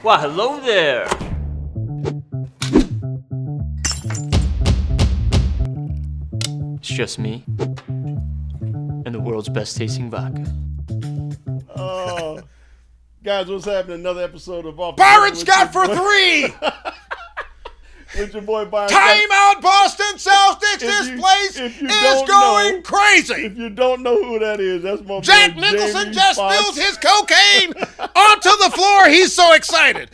Why, hello there. It's just me and the world's best tasting vodka. Guys, what's happening? Another episode of Off Byron Scott for three! With your boy Byron Time Scott. out, Boston Celtics. This place is going crazy. If you don't know who that is, that's my Jack boy Nicholson Jamie just Foxx. spilled his cocaine onto the floor. He's so excited.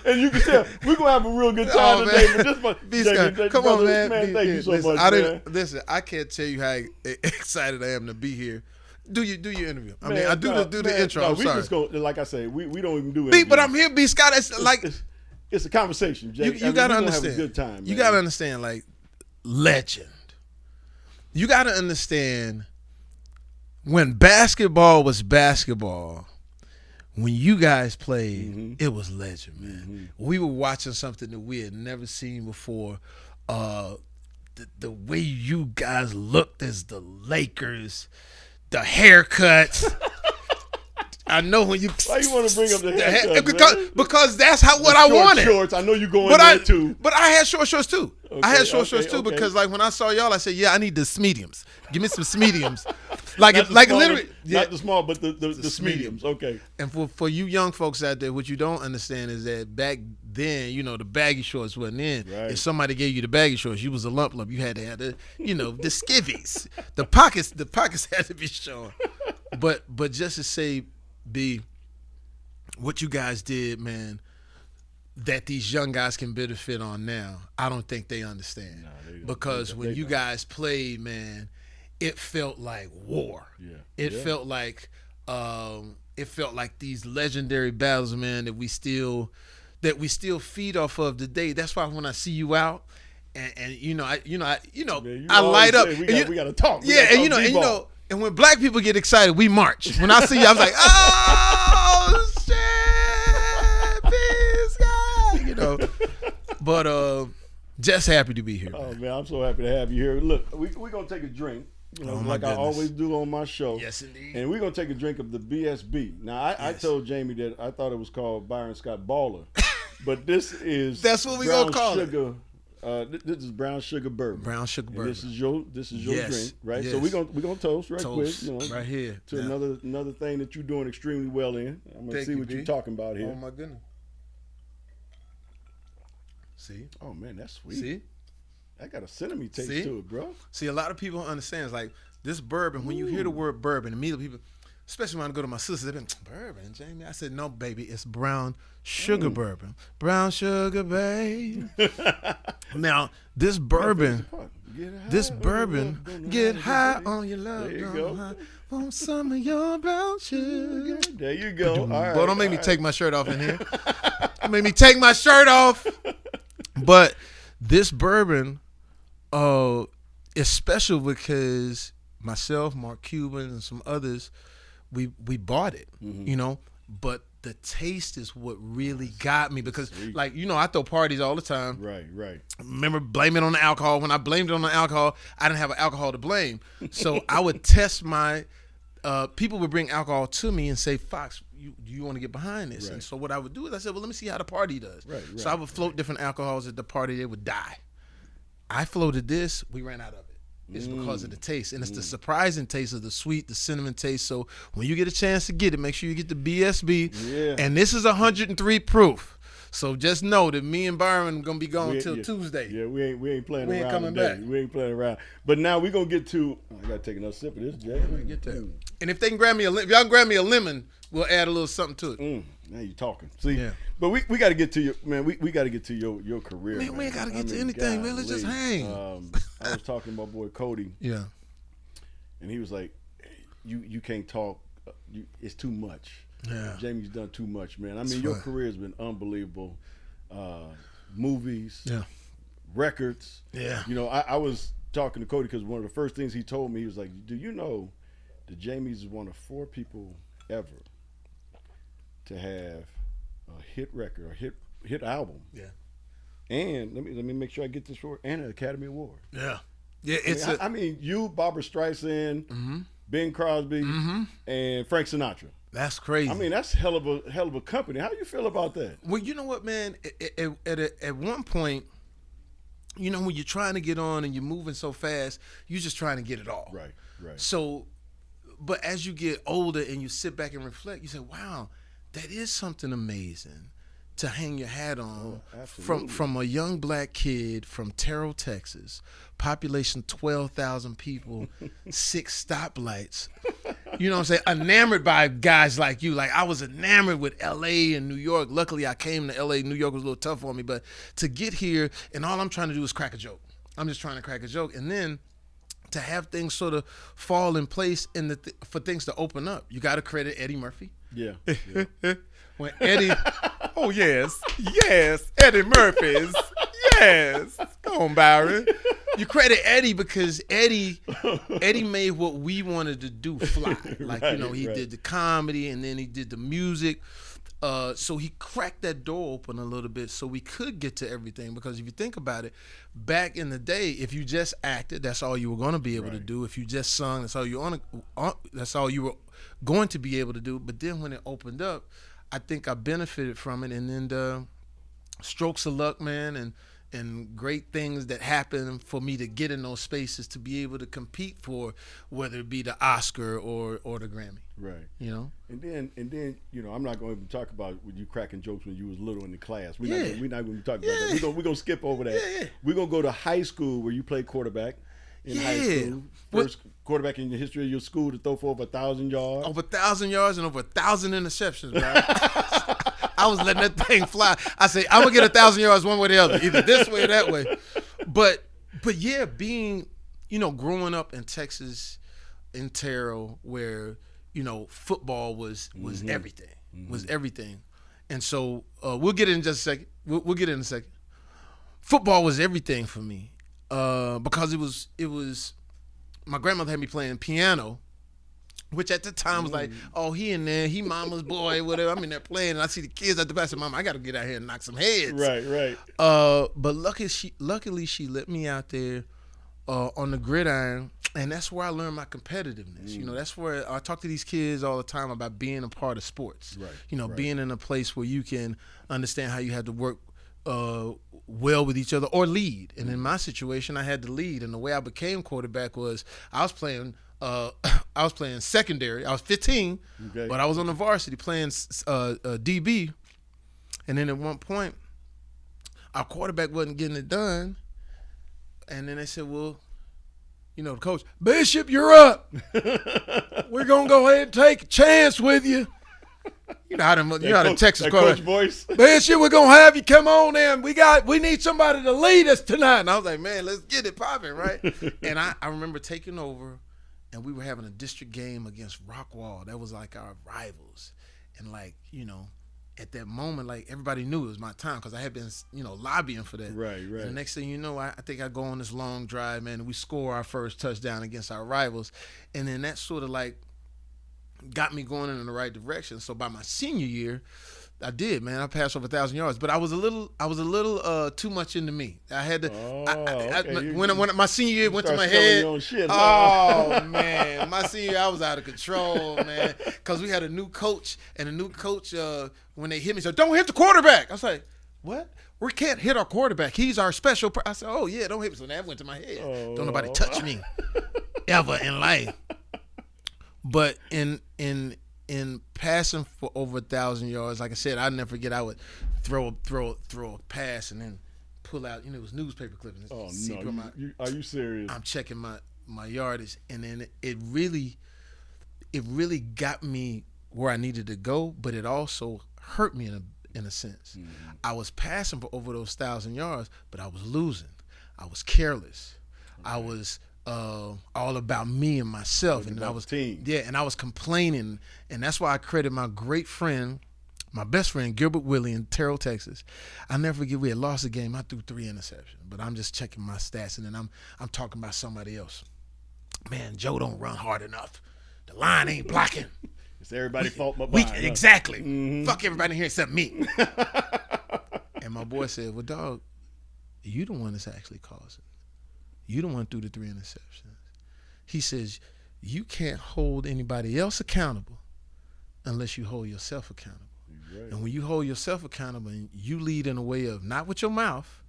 And you can tell we're gonna have a real good time today. But this one, Come on, man. Thank you so Listen, much, man. Listen, I can't tell you how excited I am to be here. Do your interview. I mean, Man, I do the intro. I'm we sorry. Just go, like I say, we don't even do B, it. but I'm here, B. Scott. It's like it's a conversation, Jay. you gotta understand. Have a good time. You gotta understand, like, legend. You gotta understand when basketball was basketball. When you guys played, it was legend, man. We were watching something that we had never seen before. The way you guys looked as the Lakers, the haircuts. I know when you. Why you want to bring up the haircut? Because that's what I wanted. Shorts. I know you going there too. But I had short shorts too. Okay, I had short shorts too because like when I saw y'all, I said, yeah, I need the mediums. Give me some mediums. Like literally, not the small, but the mediums. Okay. And for you young folks out there, what you don't understand is that back then, the baggy shorts wasn't in. Right. If somebody gave you the baggy shorts, you was a lump. You had to have the skivvies. The pockets had to be showing. But just to say, B, what you guys did, man, that these young guys can benefit on now, I don't think they understand. Because when you guys played, man, it felt like war. Yeah. It felt like these legendary battles, man, that we still feed off of today. That's why when I see you out, and I light up. We gotta talk. And when black people get excited, we march. When I see you, I was like, oh shit, But just happy to be here. Oh man, I'm so happy to have you here. Look, we're gonna take a drink. Like I always do on my show. Yes, indeed. And we're going to take a drink of the BSB. Now, I told Jamie that I thought it was called Byron Scott Baller. But this is That's what we going to call sugar, it. This is brown sugar bourbon. Brown sugar bourbon. This is your drink, right? Yes. So we're gonna toast quick, right here. To another thing that you're doing extremely well in. I'm going to see what you're talking about here. Oh, my goodness. See? Oh, man, that's sweet. See? That got a cinnamon taste to it, bro. See, a lot of people don't understand. It's like this bourbon, when you hear the word bourbon, immediately people, especially when I go to my sisters, they've been, bourbon, Jamie? I said, no, baby, it's brown sugar bourbon. Brown sugar, babe. Now, this bourbon, get high on your love. There you go. High, want some of your brown sugar. There you go. All right, don't make me take my shirt off in here. Don't make me take my shirt off. But this bourbon, it's special because myself, Mark Cuban, and some others, we bought it, but the taste is what really got me because, I throw parties all the time. Right. Remember, blame it on the alcohol. When I blamed it on the alcohol, I didn't have alcohol to blame. So I would test my, people would bring alcohol to me and say, Fox, do you want to get behind this? Right. And so what I would do is I said, well, let me see how the party does. Right. So I would float different alcohols at the party. They would die. I floated this. We ran out of it. It's because of the taste. And it's the surprising taste of the sweet, the cinnamon taste. So when you get a chance to get it, make sure you get the BSB. Yeah. And this is 103 proof. So just know that me and Byron are going to be gone till Tuesday. Yeah, we ain't playing around. We ain't coming today. back. We ain't playing around. But now we're going to get to, I got to take another sip of this, Jay. Get that. And if they can grab me if y'all can grab me a lemon, we'll add a little something to it. Now you're talking. See, but we got to get to your, man, we got to get to your career. Man, we ain't got to get to anything, man. Let's just hang. I was talking to my boy Cody. Yeah. And he was like, you can't talk. It's too much. Yeah. Jamie's done too much, man. I mean, your career has been unbelievable. Movies, records. Yeah. I was talking to Cody because one of the first things he told me, he was like, do you know that Jamie's is one of 4 people ever to have a hit record or hit album? Yeah. And let me make sure I get this short, and an Academy Award. Yeah. Yeah, I mean, you, Barbra Streisand, Ben Crosby, and Frank Sinatra. That's crazy. I mean, that's hell of a company. How do you feel about that? Well, you know what, man? At one point, you know, when you're trying to get on and you're moving so fast, you're just trying to get it all. Right. So, but as you get older and you sit back and reflect, you say, wow, that is something amazing to hang your hat on from a young black kid from Terrell, Texas, population 12,000 people, 6 stoplights. You know what I'm saying? Enamored by guys like you. Like, I was enamored with L.A. and New York. Luckily, I came to L.A. New York was a little tough for me. But to get here, and all I'm trying to do is crack a joke. I'm just trying to crack a joke. And then to have things sort of fall in place and for things to open up, you got to credit Eddie Murphy. Yeah. When Eddie, oh, yes, Eddie Murphy's, yes. Come on, Byron. You credit Eddie because Eddie made what we wanted to do fly. Like, you know, he did the comedy and then he did the music. So he cracked that door open a little bit so we could get to everything. Because if you think about it, back in the day, if you just acted, that's all you were going to be able to do. If you just sung, that's all you were going to be able to do. But then when it opened up, I think I benefited from it. And then the strokes of luck, man, and great things that happen for me to get in those spaces to be able to compete for, whether it be the Oscar or the Grammy. Right. You know? And then, you know, I'm not going to even talk about when you cracking jokes when you was little in the class. We're not going to talk about that. We're going to skip over that. Yeah. We're going to go to high school where you played quarterback in high school. First quarterback in the history of your school to throw for over 1,000 yards. Over 1,000 yards and over 1,000 interceptions, bro. I was letting that thing fly. I say, I'm going to get 1,000 yards one way or the other, either this way or that way. But yeah, being, you know, growing up in Texas, in Terrell, where, you know, football was everything, was everything. And so we'll get in just a second. We'll get in a second. Football was everything for me because it was, my grandmother had me playing piano, which at the time was like, oh, he in there, he mama's boy, whatever. I'm in there playing, and I see the kids at the back. I said, Mama, I got to get out here and knock some heads. Right. But luckily she let me out there on the gridiron, and that's where I learned my competitiveness. You know, that's where I talk to these kids all the time about being a part of sports. Right. You know, being in a place where you can understand how you have to work well with each other or lead. And in my situation, I had to lead, and the way I became quarterback was I was playing secondary. I was 15, but I was on the varsity playing DB. And then at one point, our quarterback wasn't getting it done. And then they said, well, you know, the coach, Bishop, you're up. We're going to go ahead and take a chance with you. You know how the Texas coach voice. Bishop, we're going to have you come on in. We need somebody to lead us tonight. And I was like, man, let's get it popping, right? And I remember taking over, and we were having a district game against Rockwall. That was like our rivals. And like, you know, at that moment, like everybody knew it was my time because I had been, you know, lobbying for that. Right. And the next thing you know, I think I go on this long drive, man, and we score our first touchdown against our rivals. And then that sort of like got me going in the right direction. So by my senior year, I did, man. I passed over 1,000 yards, but I was a little too much into me. I had to. When my senior year went to my head. Man, my senior year I was out of control, man. Because we had a new coach, and the new coach, when they hit me, said, "Don't hit the quarterback." I was like, "What? We can't hit our quarterback. He's our special." I said, "Oh yeah, don't hit me." So that went to my head. Don't nobody touch me ever in life. But in passing for over 1,000 yards, like I said, I'd never forget. I would throw a pass and then pull out. You know, it was newspaper clippings. Oh no! Are you serious? I'm checking my yardage, and then it really got me where I needed to go, but it also hurt me in a sense. I was passing for over those 1,000 yards, but I was losing. I was careless. I was all about me and myself, and I was and I was complaining, and that's why I credit my great friend, my best friend Gilbert Willie in Terrell, Texas. I never forget, we had lost a game. I threw 3 interceptions, but I'm just checking my stats, and then I'm talking about somebody else. Man, Joe don't run hard enough. The line ain't blocking. It's everybody's fault but mine. Exactly. Fuck everybody here except me. And my boy said, "Well, dog, you the one that's actually causing. You the one threw the 3 interceptions." He says, "You can't hold anybody else accountable, unless you hold yourself accountable. Right. And when you hold yourself accountable and you lead in a way of not with your mouth,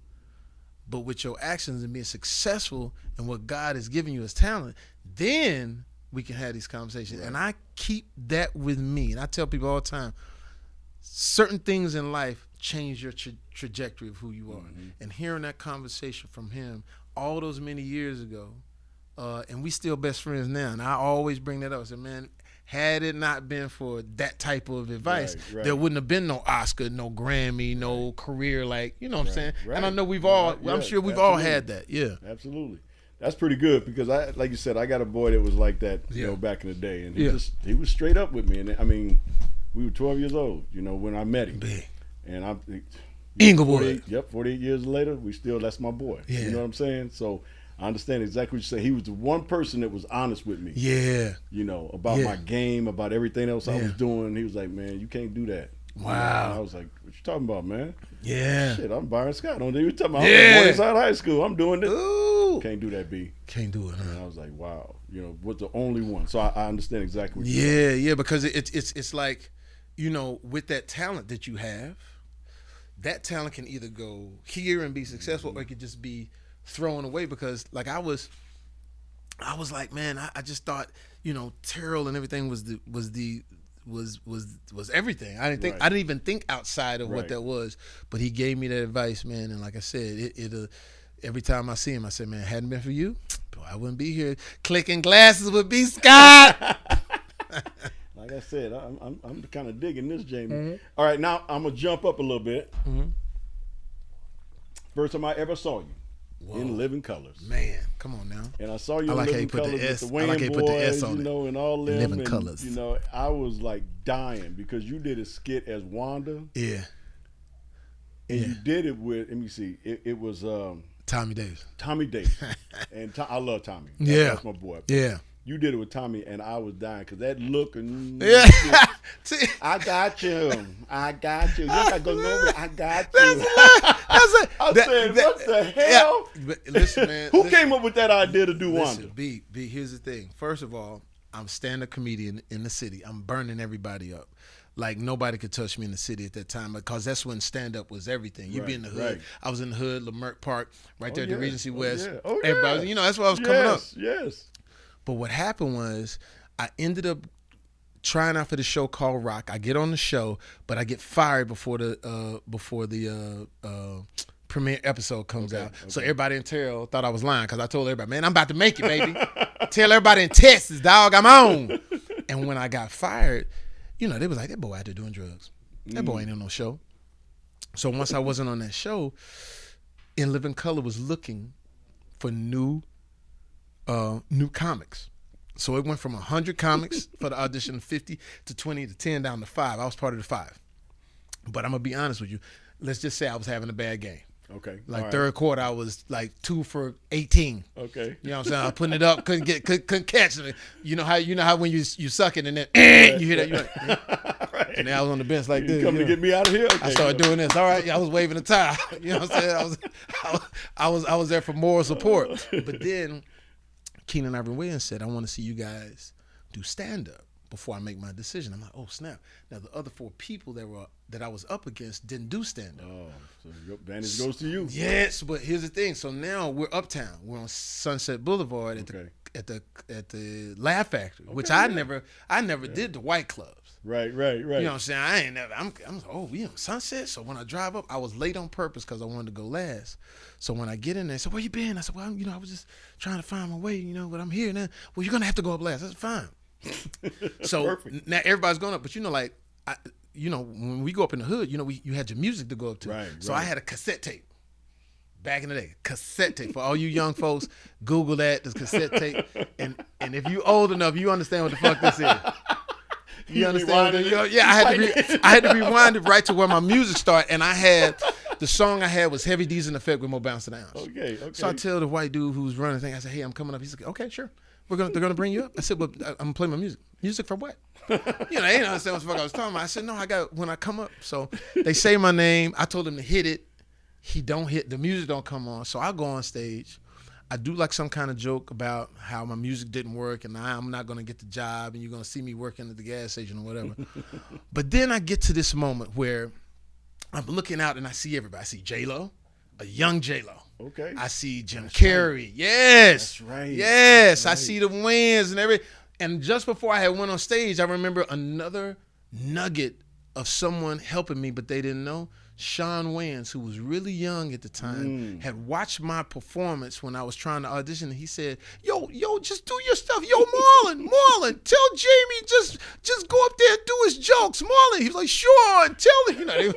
but with your actions and being successful in what God has given you as talent, then we can have these conversations. Right. And I keep that with me. And I tell people all the time, certain things in life change your trajectory of who you are. Mm-hmm. And hearing that conversation from him all those many years ago, and we still best friends now. And I always bring that up. I said, man, had it not been for that type of advice, Right. there wouldn't have been no Oscar, no Grammy, no career, like, you know what I'm saying? Right. And I know we've all, Yeah, I'm sure we've all absolutely. had that. Yeah. Absolutely. That's pretty good because I, like you said, I got a boy that was like that, you know, back in the day, and he was straight up with me. And I mean, we were 12 years old, you know, when I met him. Big. And I'm Inglewood. 48 years later, that's my boy. Yeah. You know what I'm saying? So I understand exactly what you say. He was the one person that was honest with me. Yeah. You know, about my game, about everything else I was doing. He was like, man, you can't do that. Wow. And I was like, what you talking about, man? Yeah. Shit, I'm Byron Scott. Don't you talking about? Yeah. I'm at Morningside High School. I'm doing this. Ooh. Can't do that, B. Can't do it, And huh? I was like, wow. You know, was the only one. So I understand exactly what you're saying. Yeah, because it's like, you know, with that talent that you have, that talent can either go here and be successful, or it could just be thrown away. Because like I was like, man, I just thought, you know, Terrell and everything was everything. I didn't even think outside of what that was. But he gave me that advice, man. And like I said, every time I see him, I said, man, hadn't been for you, boy, I wouldn't be here clicking glasses with B. Scott. Like I said, I'm kind of digging this, Jamie. Mm-hmm. All right, now I'm gonna jump up a little bit. Mm-hmm. First time I ever saw you in Living Colors, Man, come on now. and I saw you I like in how Living you put the Colors with S- the I Wayne like how you put the S Boys, on you it. know, and all them. Living and, Colors. You know, I was like dying because you did a skit as Wanda, Yeah. and you did it with. Let me see, it was Tommy Davis. Tommy Davis, and I love Tommy. That's my boy. Yeah. You did it with Tommy, and I was dying because that look and Yeah. I got you. I got you. You gotta go over it. I got you. I said, what the hell? Yeah. But listen, man. Who came up with that idea to do Wanda? Listen, B, here's the thing. First of all, I'm stand-up comedian in the city. I'm burning everybody up. Like nobody could touch me in the city at that time because that's when stand-up was everything. You be in the hood. Right. I was in the hood, Leimert Park, right there at the Regency West. Yeah. Oh, yeah. Everybody, you know, that's where I was coming up. Yes. But what happened was I ended up trying out for the show called Rock. I get on the show, but I get fired before the premiere episode comes out. So everybody in Terrell thought I was lying because I told everybody, man, I'm about to make it, baby. Tell everybody in Texas, dog, I'm on. And when I got fired, you know, they was like, that boy out there doing drugs. That boy ain't on no show. So once I wasn't on that show, In Living Color was looking for new comics. So it went from 100 comics for the audition, 50 to 20 to 10 down to 5. I was part of the 5. But I'm going to be honest with you. Let's just say I was having a bad game. Okay. Like third quarter, I was like 2 for 18. Okay. You know what I'm saying? I was putting it up, couldn't catch it. You know how when you suck it and then you hear that, you're like, Right. and then I was on the bench like You this. come to get me out of here? Okay. I started doing this. All right, I was waving the towel. You know what I'm saying? I was there for moral support. But then Keenan Ivory Williams said, I want to see you guys do stand-up before I make my decision. I'm like, oh, snap. Now, the other 4 people that I was up against didn't do stand-up. Oh, so your advantage goes to you. Yes, but here's the thing. So now we're uptown. We're on Sunset Boulevard at the Laugh Factory, which I never did the white clubs. Right. You know what I'm saying? I ain't never. I'm we on Sunset. So when I drive up, I was late on purpose because I wanted to go last. So when I get in there, I said, where you been? I said, well, I was just trying to find my way, but I'm here now. Well, you're gonna have to go up last. I said, fine. So now everybody's going up, but like, when we go up in the hood, you had your music to go up to. Right. So I had a cassette tape. Back in the day, cassette tape. For all you young folks, Google that. This cassette tape, and if you old enough, you understand what the fuck this is. You understand? I had to rewind it right to where my music started, and the song I had was Heavy D's in Effect with Mo Bounce and Ounce. Okay. So I tell the white dude who's running the thing, I said, hey, I'm coming up. He's like, okay, sure. They're gonna bring you up. I said, but I'm gonna play my music. Music for what? They didn't understand what the fuck I was talking about. I said, no, I got when I come up. So they say my name. I told him to hit it. He don't hit. The music don't come on. So I go on stage. I do like some kind of joke about how my music didn't work and I'm not going to get the job and you're going to see me working at the gas station or whatever. But then I get to this moment where I'm looking out and I see everybody. I see J-Lo, a young J-Lo. Okay. I see Jim That's Carrey. Right. Yes. That's right. Yes. That's right. I see the Wayans and everything. And just before I had went on stage, I remember another nugget of someone helping me, but they didn't know. Sean Wayans, who was really young at the time, had watched my performance when I was trying to audition. And he said, yo, just do your stuff. Yo, Marlon, tell Jamie just go up there and do his jokes. Marlon, he was like, sure, and tell him.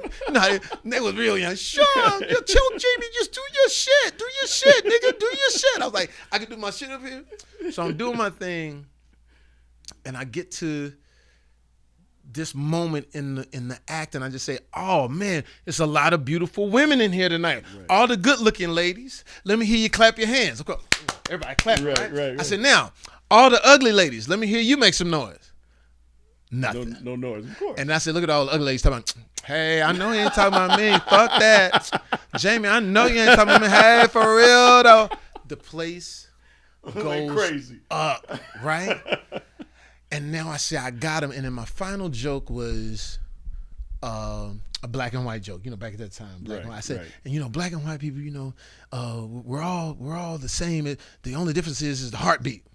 They was real young. Sure, tell Jamie just do your shit, nigga, do your shit. I was like, I can do my shit up here. So I'm doing my thing, and I get to this moment in the act, and I just say, oh man, it's a lot of beautiful women in here tonight. Right. All the good looking ladies, let me hear you clap your hands. Everybody clap, right? I said, now, all the ugly ladies, let me hear you make some noise. Nothing. No noise, of course. And I said, look at all the ugly ladies talking about, hey, I know you ain't talking about me. Fuck that. Jamie, I know you ain't talking about me. Hey, for real though. The place goes crazy up, right? And now I say I got him, and then my final joke was a black and white joke. Back at that time, black and white. I said, and black and white people, we're all the same. The only difference is the heartbeat.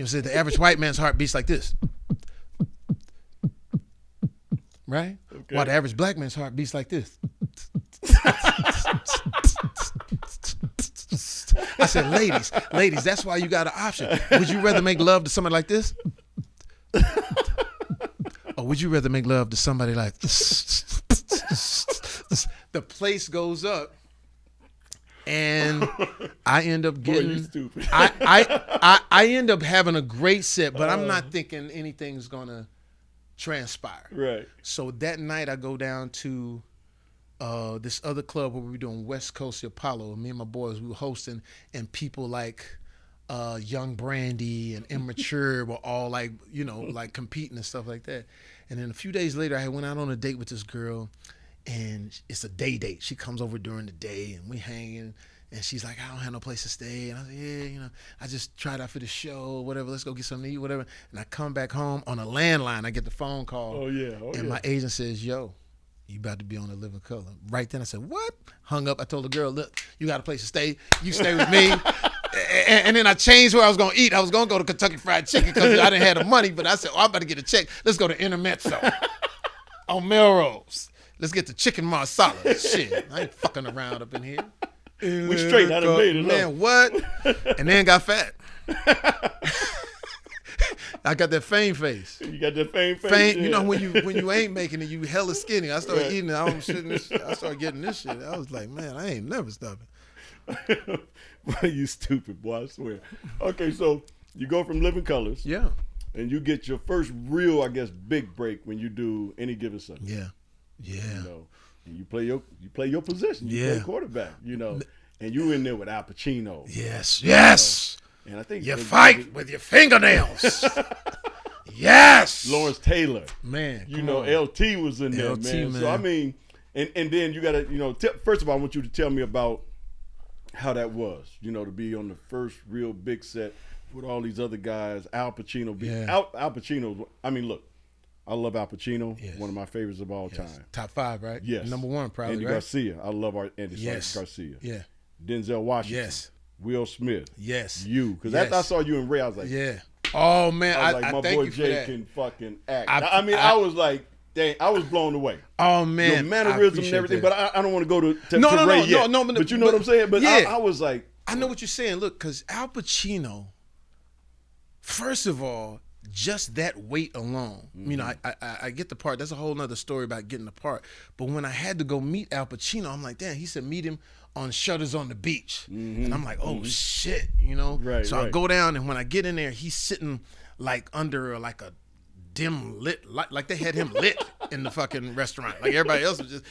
So the average white man's heart beats like this, right? Okay. While the average black man's heart beats like this. I said, ladies, that's why you got an option. Would you rather make love to somebody like this? Or would you rather make love to somebody like this? The place goes up, and I end up getting. Boy, you stupid. I end up having a great set, but I'm not thinking anything's gonna transpire. Right. So that night I go down to this other club where we were doing West Coast Apollo. Me and my boys, we were hosting, and people like Young Brandy and Immature were all like competing and stuff like that. And then a few days later, I went out on a date with this girl, and it's a day date. She comes over during the day, and we hanging, and she's like, I don't have no place to stay. And I said, yeah, I just tried out for the show, whatever. Let's go get something to eat, whatever. And I come back home on a landline. I get the phone call. And my agent says, yo, you about to be on The Living Color. Right then I said, what? Hung up. I told the girl, look, you got a place to stay. You stay with me. And then I changed where I was going to eat. I was going to go to Kentucky Fried Chicken because I didn't have the money. But I said, I'm about to get a check. Let's go to Intermezzo on Melrose. Let's get the chicken marsala. Shit, I ain't fucking around up in here. We straight out of made it. Man, what? And then got fat. I got that fame face. You got that fame face. Yeah. When you ain't making it, you hella skinny. I started eating it. I started getting this shit. I was like, man, I ain't never stopping. Boy, you stupid, boy, I swear. Okay, so you go from Living Colors. Yeah. And you get your first real, I guess, big break when you do Any Given Sunday. Yeah. Yeah. And you play your position. You play quarterback, And you in there with Al Pacino. Yes. Yes. And I think you fight with your fingernails. Yes. Lawrence Taylor. Man. LT was in there, man. So I mean, and then you gotta, first of all, I want you to tell me about how that was, to be on the first real big set with all these other guys. Al Pacino. Al Pacino. I mean, look, I love Al Pacino. Yes. One of my favorites of all time. Top 5, right? Yes. Number 1, probably. Andy Garcia. I love Andy Garcia. Yeah. Denzel Washington. Yes. Will Smith. Yes. You. Because after I saw you in Ray, I was like, yeah. Oh man, I was like, my boy Jay can fucking act. I was like, dang, I was blown away. Oh man, your mannerism and everything. That. But I don't want to go to Ray yet. No, but you know what I'm saying. But yeah. I was like, I know what you're saying. Look, because Al Pacino, first of all, just that weight alone. I get the part. That's a whole nother story about getting the part. But when I had to go meet Al Pacino, I'm like, damn. He said meet him on Shutters on the Beach, and I'm like, oh shit, Right. So I go down, and when I get in there, he's sitting like under like a dim lit, like they had him lit in the fucking restaurant. Like everybody else was just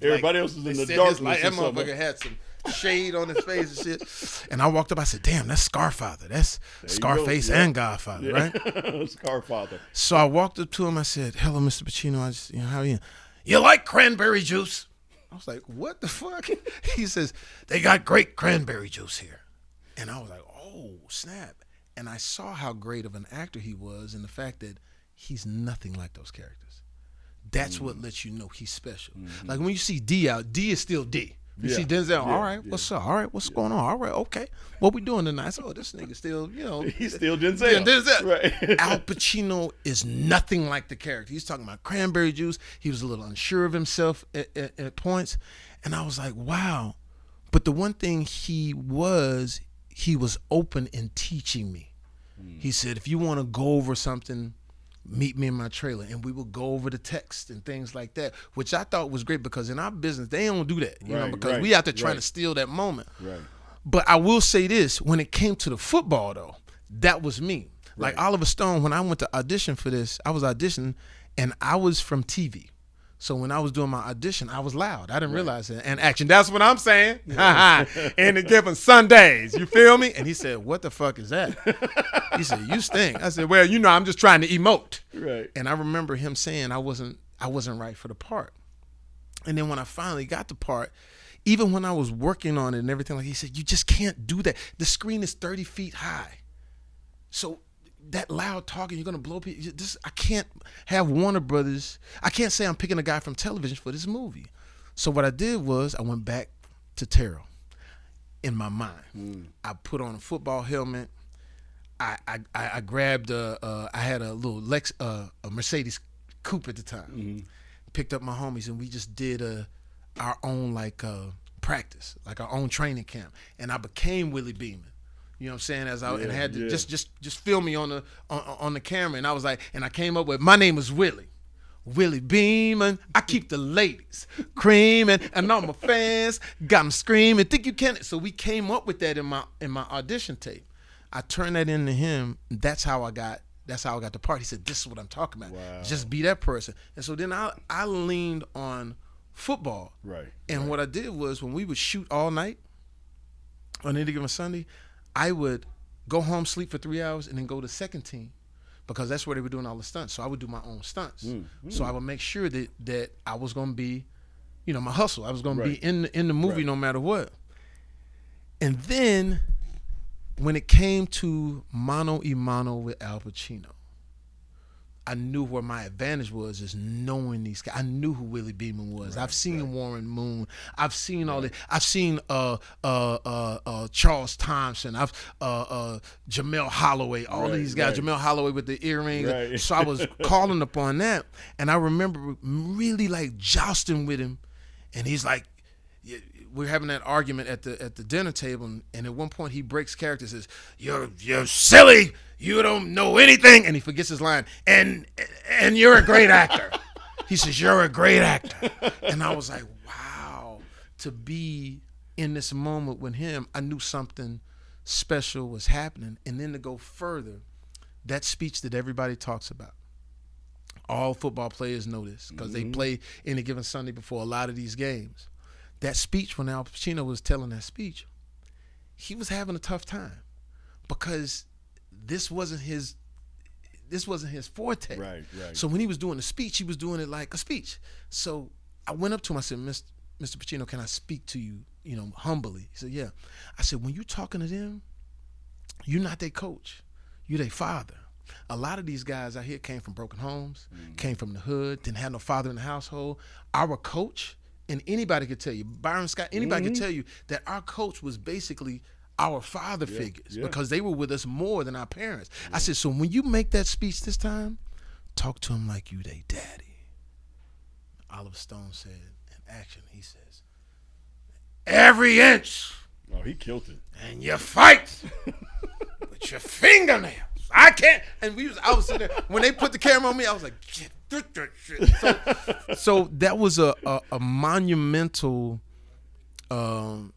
everybody else was in the darkness. That motherfucker had some shade on his face and shit. And I walked up, I said, damn, that's Scarfather. That's Scarface and Godfather, right? Scarfather. So I walked up to him. I said, hello, Mr. Pacino. I just, how are you? You like cranberry juice? I was like, what the fuck? He says, they got great cranberry juice here. And I was like, oh, snap. And I saw how great of an actor he was and the fact that he's nothing like those characters. That's what lets you know he's special. Mm-hmm. Like when you see D out, D is still D. You see Denzel, all right, what's up? All right, what's going on? All right, okay. What we doing tonight? So, this nigga still, He's still Denzel. Right. Al Pacino is nothing like the character. He's talking about cranberry juice. He was a little unsure of himself at points. And I was like, wow. But the one thing he was open in teaching me. He said, if you want to go over something, meet me in my trailer, and we will go over the text and things like that, which I thought was great because in our business they don't do that, because we out there trying to steal that moment. Right. But I will say this: when it came to the football, though, that was me. Right. Like Oliver Stone, when I went to audition for this, I was auditioning, and I was from TV. So when I was doing my audition, I was loud. I didn't realize it. And action, that's what I'm saying. And it given Sundays, you feel me? And he said, what the fuck is that? He said, you stink. I said, well, I'm just trying to emote. Right. And I remember him saying I wasn't right for the part. And then when I finally got the part, even when I was working on it and everything, like he said, you just can't do that. The screen is 30 feet high. So that loud talking, you're gonna blow people. I can't have Warner Brothers. I can't say I'm picking a guy from television for this movie. So what I did was I went back to Terrell in my mind. I put on a football helmet. I grabbed I had a little a Mercedes coupe at the time. Picked up my homies and we just did our own practice, like our own training camp. And I became Willie Beeman. You know what I'm saying? As I and I had to just film me on the camera, and I was like, and I came up with, my name is Willie Beeman. I keep the ladies creaming, and all my fans got them screaming. Think you can? So we came up with that in my audition tape. I turned that into him. That's how I got the part. He said, "This is what I'm talking about. Wow. Just be that person." And so then I leaned on football. Right. And what I did was when we would shoot all night on any given Sunday, I would go home, sleep for 3 hours, and then go to second team because that's where they were doing all the stunts. So I would do my own stunts. So I would make sure that I was going to be, my hustle. I was going to be in the movie no matter what. And then when it came to mano a mano with Al Pacino, I knew where my advantage was, is knowing these guys. I knew who Willie Beeman was. I've seen Warren Moon. I've seen all that. I've seen Charles Thompson. I've Jamel Holloway. All of these guys. Jamel Holloway with the earrings. Right. So I was calling upon that, and I remember really jousting with him, and he's like, we're having that argument at the dinner table, and at one point he breaks character and says, "You're silly. You don't know anything," and he forgets his line. And you're a great actor. He says, "You're a great actor," and I was like, wow. To be in this moment with him, I knew something special was happening. And then to go further, that speech that everybody talks about. All football players know this because they play any given Sunday before a lot of these games. That speech, when Al Pacino was telling that speech, he was having a tough time because this wasn't his forte. Right. So when he was doing the speech, he was doing it like a speech. So I went up to him. I said, Mr. Pacino, can I speak to you, humbly? He said, yeah. I said, when you're talking to them, you're not their coach. You're their father. A lot of these guys out here came from broken homes, came from the hood, didn't have no father in the household. Our coach, and anybody could tell you, Byron Scott, anybody could tell you that our coach was basically our father figures because they were with us more than our parents. I said, so when you make that speech this time, talk to him like you they daddy. Oliver Stone said, in action, he says, every inch. Oh, he killed it. And you fight with your fingernails. I can't. And I was sitting there. When they put the camera on me, I was like, get that shit. So that was a monumental time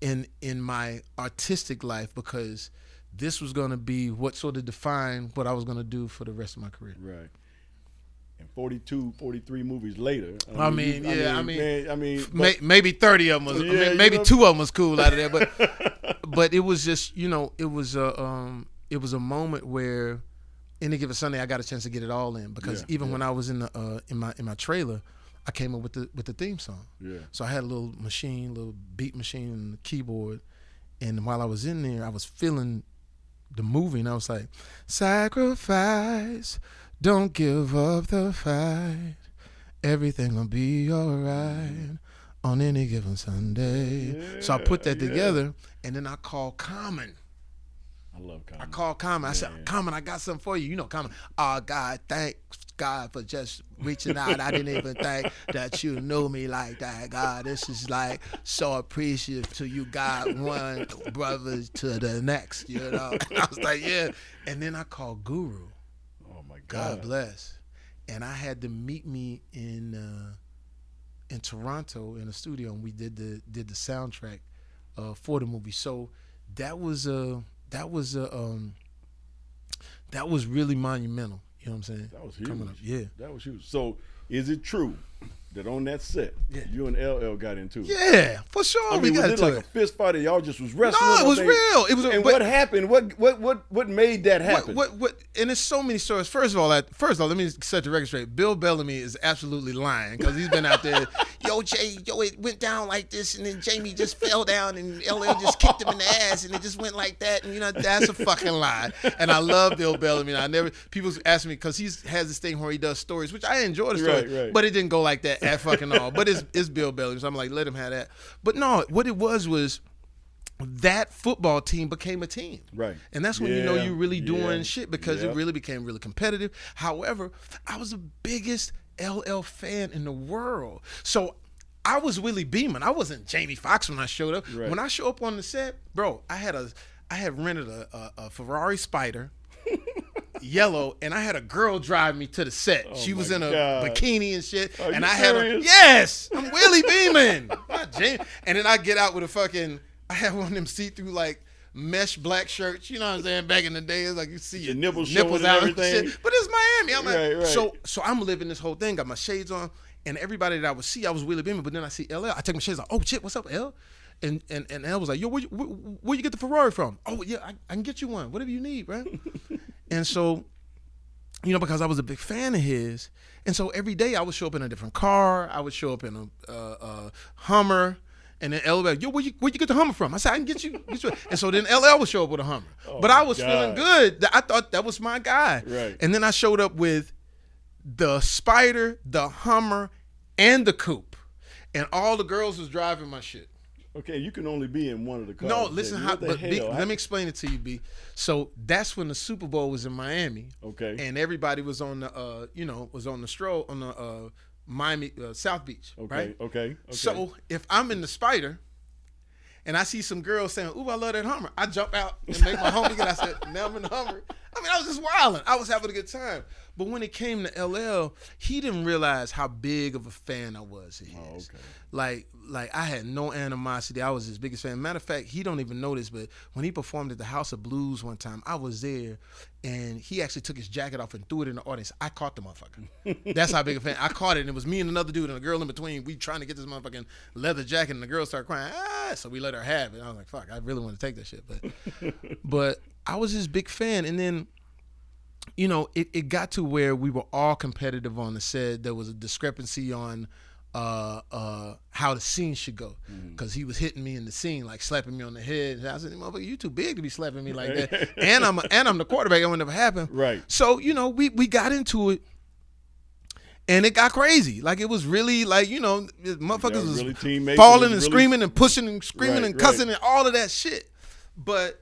in my artistic life because this was going to be what sort of defined what I was going to do for the rest of my career. Right. And 42, 43 movies later. Maybe 30 of them was. Maybe 2 of them was cool out of there, but it was just, it was a moment where any given Sunday I got a chance to get it all in because even when I was in my trailer, I came up with the theme song. Yeah. So I had a little beat machine and the keyboard, and while I was in there, I was feeling the movie, and I was like, sacrifice, don't give up the fight, everything will be alright on any given Sunday. Yeah, so I put that together, and then I called Common. I love Common. I called Common. I said, Common, I got something for you. You know, Common. Oh, God, thanks, God, for just reaching out. I didn't even think that you knew me like that, God. This is like so appreciative to you, God, one brother to the next, you know. And I was like, yeah. And then I called Guru. Oh, my God bless. And I had to meet me in Toronto in a studio, and we did the soundtrack for the movie. So that was really monumental. You know what I'm saying? That was huge. Coming up, yeah. That was huge. So, is it true that on that set, you and LL got into it? Yeah, for sure. I mean, we got was it like a fist fight, or y'all just was wrestling? No, it was real. It was. And what happened? What made that happen? What? And there's so many stories. First of all, let me set the record straight. Bill Bellamy is absolutely lying because he's been out there. It went down like this, and then Jamie just fell down, and LL just kicked him in the ass, and it just went like that. And that's a fucking lie. And I love Bill Bellamy. People ask me because he has this thing where he does stories, which I enjoy the story, right. but it didn't go like that at fucking all. But it's Bill Bellamy, so I'm like, let him have that. But no, what it was that football team became a team. Right. And that's when you know you're really doing shit because it really became really competitive. However, I was the biggest LL fan in the world. So I was Willie Beeman. I wasn't Jamie Foxx when I showed up. Right. When I show up on the set, bro, I had rented a Ferrari Spider, yellow, and I had a girl drive me to the set. Oh, she was in a God. bikini and shit. Are and you I serious? yes, I'm Willie Beeman. Not Jamie. And then I get out with I had one of them see-through like mesh black shirts, you know what I'm saying? Back in the day, it's like you see your nipples out and and everything. shit. But it's Miami. I'm like, Right. So I'm living this whole thing, got my shades on, and everybody that I would see, I was Willie Beeman, but then I see LL. I take my shades off. Oh shit, what's up, L? And L was like, yo, where you get the Ferrari from? Oh yeah, I can get you one. Whatever you need, right? And so, because I was a big fan of his, and so every day I would show up in a different car. I would show up in a Hummer. And then LL, yo, where you get the Hummer from? I said, I can get you. And so then LL would show up with a Hummer. But I was feeling good. I thought that was my guy. Right. And then I showed up with the Spider, the Hummer, and the Coupe. And all the girls was driving my shit. Okay, you can only be in one of the cars. No, listen, B, let me explain it to you, B. So that's when the Super Bowl was in Miami. Okay. And everybody was on the stroll on the Miami South Beach, right? Okay. So if I'm in the Spider and I see some girls saying, "Ooh, I love that Hummer," I jump out and make my homie get. I said, "Now I'm in the Hummer." I mean, I was just wilding. I was having a good time. But when it came to LL, he didn't realize how big of a fan I was of his. Oh, okay. Like I had no animosity. I was his biggest fan. Matter of fact, he don't even know this, but when he performed at the House of Blues one time, I was there, and he actually took his jacket off and threw it in the audience. I caught the motherfucker. That's how big a fan. I caught it, and it was me and another dude and a girl in between. We trying to get this motherfucking leather jacket, and the girl started crying. So we let her have it. I was like, fuck, I really want to take that shit. But I was his big fan, and then it got to where we were all competitive on the set. There was a discrepancy on how the scene should go, because he was hitting me in the scene, like slapping me on the head. And I said, "Motherfucker, you too big to be slapping me like that." and I'm the quarterback. It would never happen. Right. So we got into it, and it got crazy. Like it was really like motherfuckers was really falling and screaming and pushing and screaming and cussing and all of that shit. But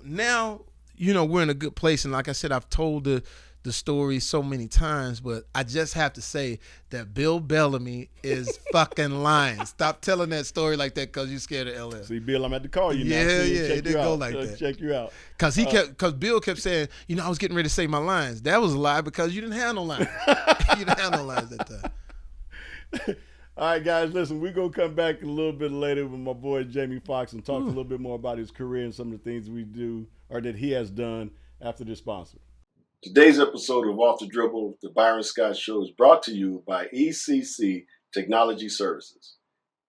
now. We're in a good place, and like I said, I've told the story so many times, but I just have to say that Bill Bellamy is fucking lying. Stop telling that story like that because you're scared of LL. See, Bill, I'm at the call you now. Yeah, it didn't go like that. Check you out. Because Bill kept saying, I was getting ready to say my lines. That was a lie because you didn't have no lines. You didn't have no lines that time. All right, guys, listen, we're going to come back a little bit later with my boy Jamie Foxx and talk a little bit more about his career and some of the things we do or that he has done after this sponsor. Today's episode of Off the Dribble, the Byron Scott Show, is brought to you by ECC Technology Services.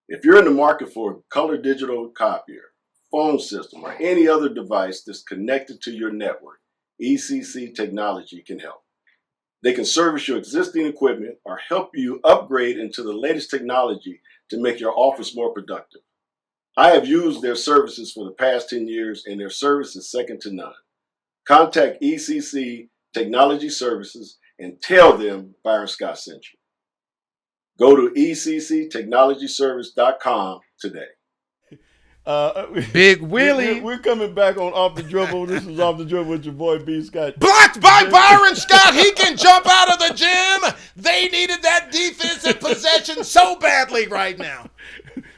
If you're in the market for a color digital copier, phone system, or any other device that's connected to your network, ECC Technology can help. They can service your existing equipment or help you upgrade into the latest technology to make your office more productive. I have used their services for the past 10 years, and their service is second to none. Contact ECC Technology Services and tell them Byron Scott sent you. Go to ecctechnologyservice.com today. Big Willie. We're coming back on Off the Dribble. This is Off the Dribble with your boy B. Scott. Blocked by Byron Scott. He can jump out of the gym. They needed that defensive possession so badly right now.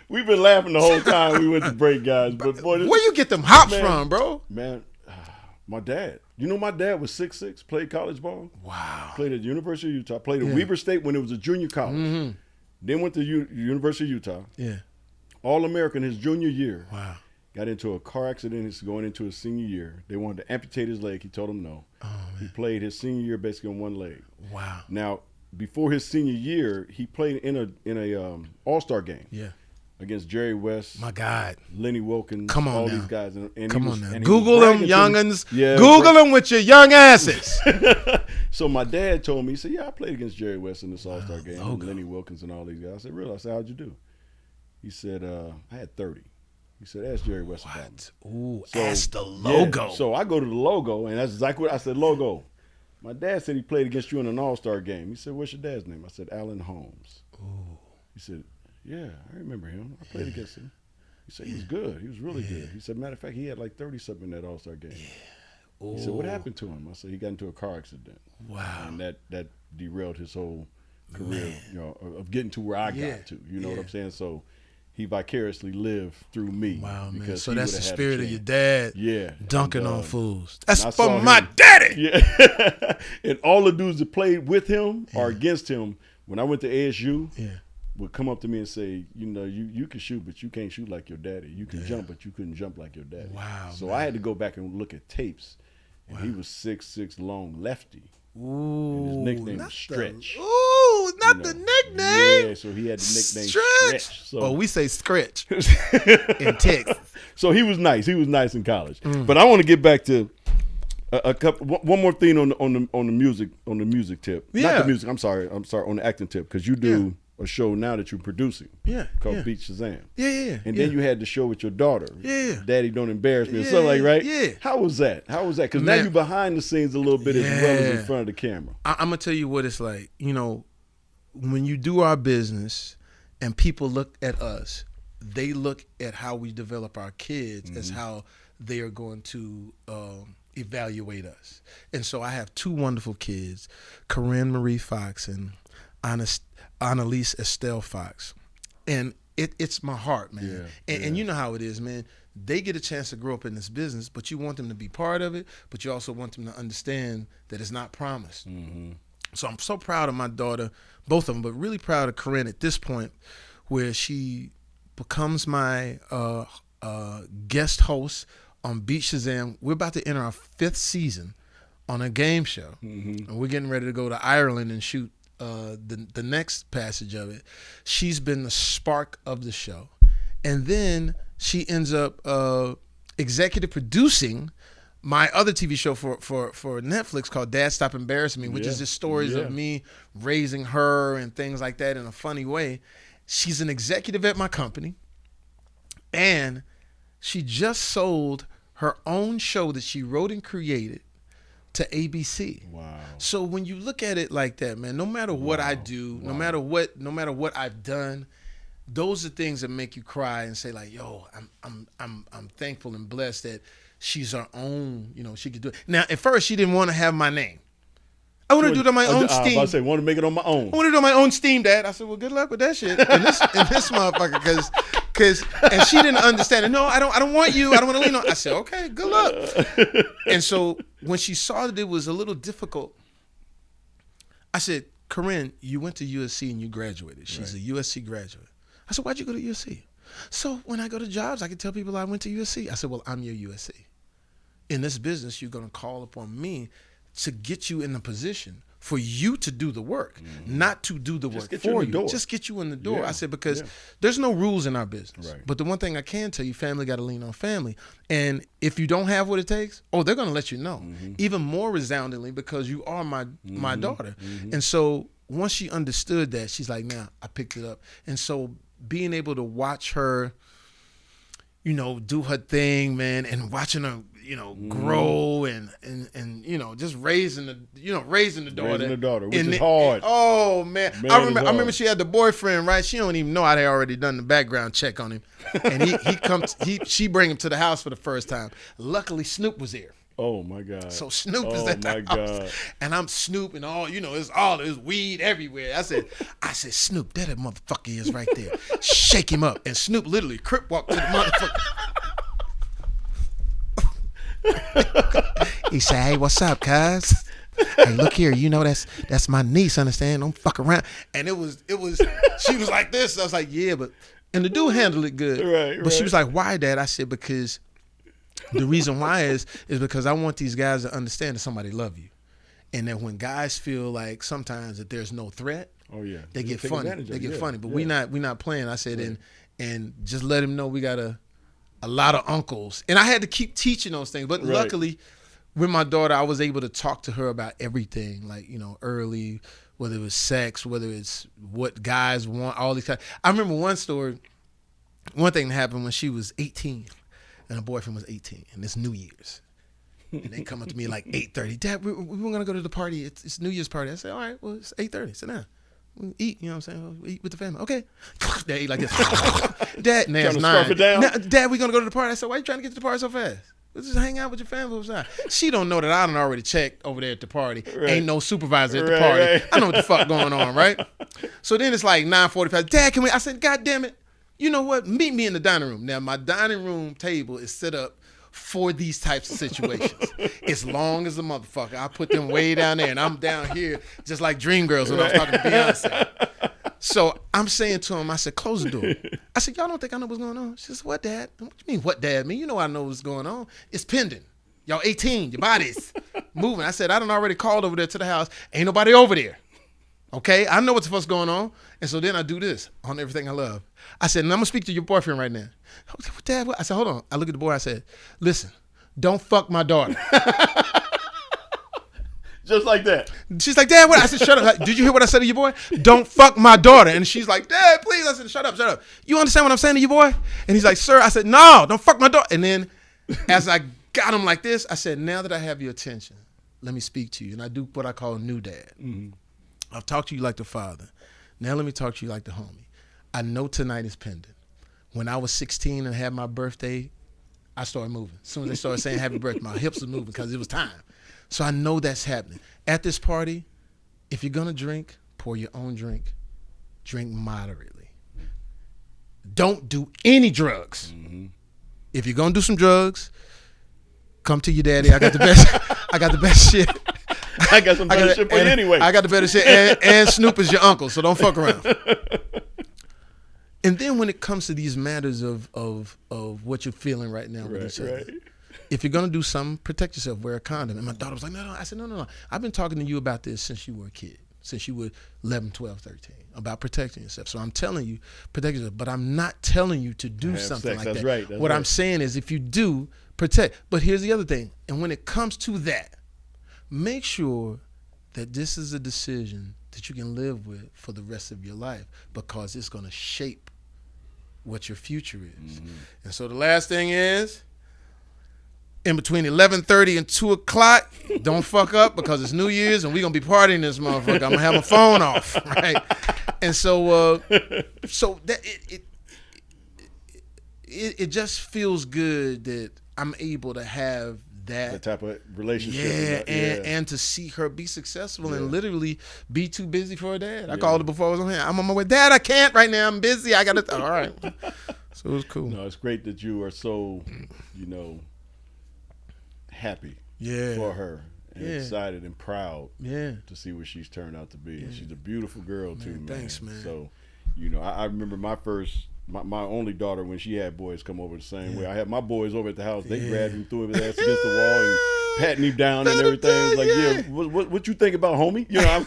We've been laughing the whole time we went to break, guys. But boy, where you get them hops from, bro? Man, my dad. You know my dad was 6'6", played college ball. Wow. Played at the University of Utah. Played at Weber State when it was a junior college. Mm-hmm. Then went to University of Utah. Yeah. All-American his junior year. Wow. Got into a car accident. He's going into his senior year. They wanted to amputate his leg. He told them no. Oh, man. He played his senior year basically on one leg. Wow. Now, before his senior year, he played in a All-Star game. Yeah. Against Jerry West. My God. Lenny Wilkins. Come on all now. these guys. And Come was, on now. and Google them, youngins. Yeah, Google them with your young asses. So my dad told me, he said, yeah, I played against Jerry West in this All-Star game. Logo. And Lenny Wilkins and all these guys. I said, really? I said, how'd you do? He said, I had 30. He said, ask Jerry West about me. Ooh, So, ask the logo. Yeah, so I go to the logo, and that's exactly what I said, logo. My dad said he played against you in an All-Star game. He said, what's your dad's name? I said, Alan Holmes. Ooh. He said, yeah, I remember him. I played against him. He said, he was good. He was really good. He said, matter of fact, he had like 30-something in that All-Star game. Ooh. He said, what happened to him? I said, he got into a car accident. Wow. And that derailed his whole career, of getting to where I got to. You know what I'm saying? So he vicariously lived through me. Wow, man. Because So he that's the would've had a spirit of chance. your dad. Yeah. Dunking And, on fools. That's I for saw my him. daddy. Yeah. And all the dudes that played with him or against him, when I went to ASU, would come up to me and say, you can shoot, but you can't shoot like your daddy. You can jump, but you couldn't jump like your daddy. Wow. So man. I had to go back and look at tapes. And he was 6'6" long lefty. Ooh. And his nickname was Stretch. Ooh, not the nickname. Yeah, so he had the nickname Stretch. So, We say Scratch in Texas. So he was nice. He was nice in college. But I want to get back to one more thing on the music tip. Yeah. Not the music. I'm sorry. On the acting tip, because you do a show now that you're producing. Yeah. Called Beat Shazam. Yeah. And then you had the show with your daughter. Yeah. Daddy Don't Embarrass Me or something like, right? Yeah. How was that? Because now Man. you're behind the scenes a little bit as well as in front of the camera. I'm going to tell you what it's like. When you do our business and people look at us, they look at how we develop our kids as how they are going to evaluate us. And so I have two wonderful kids, Corinne Marie Fox and Annalise Estelle Fox. And it's my heart, man. And you know how it is, man. They get a chance to grow up in this business, but you want them to be part of it, but you also want them to understand that it's not promised. Mm-hmm. So I'm so proud of my daughter, both of them, but really proud of Corinne at this point, where she becomes my guest host on Beat Shazam. We're about to enter our 5th season on a game show, and we're getting ready to go to Ireland and shoot the next passage of it. She's been the spark of the show, and then she ends up executive producing my other TV show for Netflix called Dad Stop Embarrassing Me, which is just stories of me raising her and things like that in a funny way. She's an executive at my company, and she just sold her own show that she wrote and created to ABC. Wow. So when you look at it like that, man, no matter what I do, no matter what I've done, those are things that make you cry and say like, yo, I'm thankful and blessed that she's her own, she could do it. Now, at first, she didn't want to have my name. I want to do it on my own steam. I want to make it on my own. I want to do it on my own steam, Dad. I said, well, good luck with that shit. And this motherfucker, and she didn't understand it. No, I don't want you. I don't want to lean on. I said, okay, good luck. And so when she saw that it was a little difficult, I said, Corinne, you went to USC and you graduated. She's a USC graduate. I said, why'd you go to USC? So when I go to jobs, I can tell people I went to USC. I said, well, I'm your USC. In this business, you're going to call upon me to get you in the position for you to do the work, not to do the work for you. Just get you in the door. I said, because there's no rules in our business. Right. But the one thing I can tell you, family got to lean on family. And if you don't have what it takes, they're going to let you know. Even more resoundingly, because you are my daughter. And so once she understood that, she's like, nah, I picked it up. And so being able to watch her, do her thing, man, and watching her, grow and just raising the daughter. Raising the daughter, which is hard. Oh man, I remember she had the boyfriend, right? She don't even know I had already done the background check on him, and she bring him to the house for the first time. Luckily, Snoop was there. Oh my God! So Snoop is at the house, and I'm Snoop, and there's weed everywhere. I said, Snoop, that motherfucker is right there. Shake him up, and Snoop literally crip walked to the motherfucker. He said, hey, what's up, cuz? Hey, look here, that's my niece, understand? Don't fuck around. And it was she was like this. I was like, yeah, and the dude handled it good. Right. But she was like, why, Dad? I said, because the reason why is because I want these guys to understand that somebody love you. And that when guys feel like sometimes that there's no threat, they get funny. They get funny. But we not playing. I said, and just let him know we got a lot of uncles. And I had to keep teaching those things. But luckily, with my daughter, I was able to talk to her about everything, like, early, whether it was sex, whether it's what guys want, all these kinds. I remember one thing that happened when she was 18 and her boyfriend was 18, and it's New Year's. And they come up to me like 8:30. Dad, we were going to go to the party. It's New Year's party. I said, all right, well, it's 8:30. Sit down. We eat, what I'm saying? We eat with the family. Okay. They eat like this. Dad, now it's 9. Now, Dad, we going to go to the party. I said, why are you trying to get to the party so fast? Let's just hang out with your family outside. She don't know that I done already checked over there at the party. Right. Ain't no supervisor at the party. Right. I know what the fuck going on, right? So then it's like 9:45. Dad, can we? I said, God damn it. You know what? Meet me in the dining room. Now, my dining room table is set up for these types of situations. It's long as a motherfucker. I put them way down there, and I'm down here just like Dreamgirls when I was talking to Beyonce. So I'm saying to him, I said, close the door. I said, y'all don't think I know what's going on? She says, what, Dad? What you mean, what, Dad? You know I know what's going on. It's pending. Y'all 18, your body's moving. I said, I done already called over there to the house. Ain't nobody over there. Okay? I know what the fuck's going on. And so then I do this on everything I love. I said, and I'm going to speak to your boyfriend right now. Dad, what? I said, hold on. I look at the boy. I said, listen, don't fuck my daughter. Just like that. She's like, Dad, what? I said, shut up. Did you hear what I said to your boy? Don't fuck my daughter. And she's like, Dad, please. I said, shut up. You understand what I'm saying to you, boy? And he's like, sir. I said, no, don't fuck my daughter. And then as I got him like this, I said, now that I have your attention, let me speak to you. And I do what I call new dad. Mm-hmm. I've talked to you like the father. Now let me talk to you like the homie. I know tonight is pending. When I was 16 and had my birthday, I started moving. As soon as they started saying happy birthday, my hips were moving because it was time. So I know that's happening. At this party, if you're going to drink, pour your own drink. Drink moderately. Don't do any drugs. Mm-hmm. If you're going to do some drugs, come to your daddy. I got the best shit. I got some better shit for you anyway. I got the better shit. And Snoop is your uncle, so don't fuck around. And then when it comes to these matters of what you're feeling right now with each other, if you're going to do something, protect yourself, wear a condom. And my daughter was like, no. I said, no. I've been talking to you about this since you were a kid, since you were 11, 12, 13, about protecting yourself. So I'm telling you, protect yourself. But I'm not telling you to do something like that. Right. What I'm saying is if you do, protect. But here's the other thing. And when it comes to that, make sure that this is a decision that you can live with for the rest of your life because it's going to shape what your future is. Mm-hmm. And so the last thing is, in between 11:30 and 2 o'clock, don't fuck up because it's New Year's and we're going to be partying this motherfucker. I'm going to have my phone off, right? And so that it just feels good that I'm able to have that type of relationship. And to see her be successful and literally be too busy for her dad. I called her before I was on here. I'm on my way. Dad, I can't right now. I'm busy. I got to. All right. So it was cool. No, it's great that you are so, happy for her and excited and proud to see what she's turned out to be. Yeah. She's a beautiful girl too, man. Thanks, man. So, I remember my only daughter when she had boys come over the same way. I had my boys over at the house. They grabbed him, threw his ass against the wall, and patting him down and everything. It's like, yeah, what you think about homie? You know,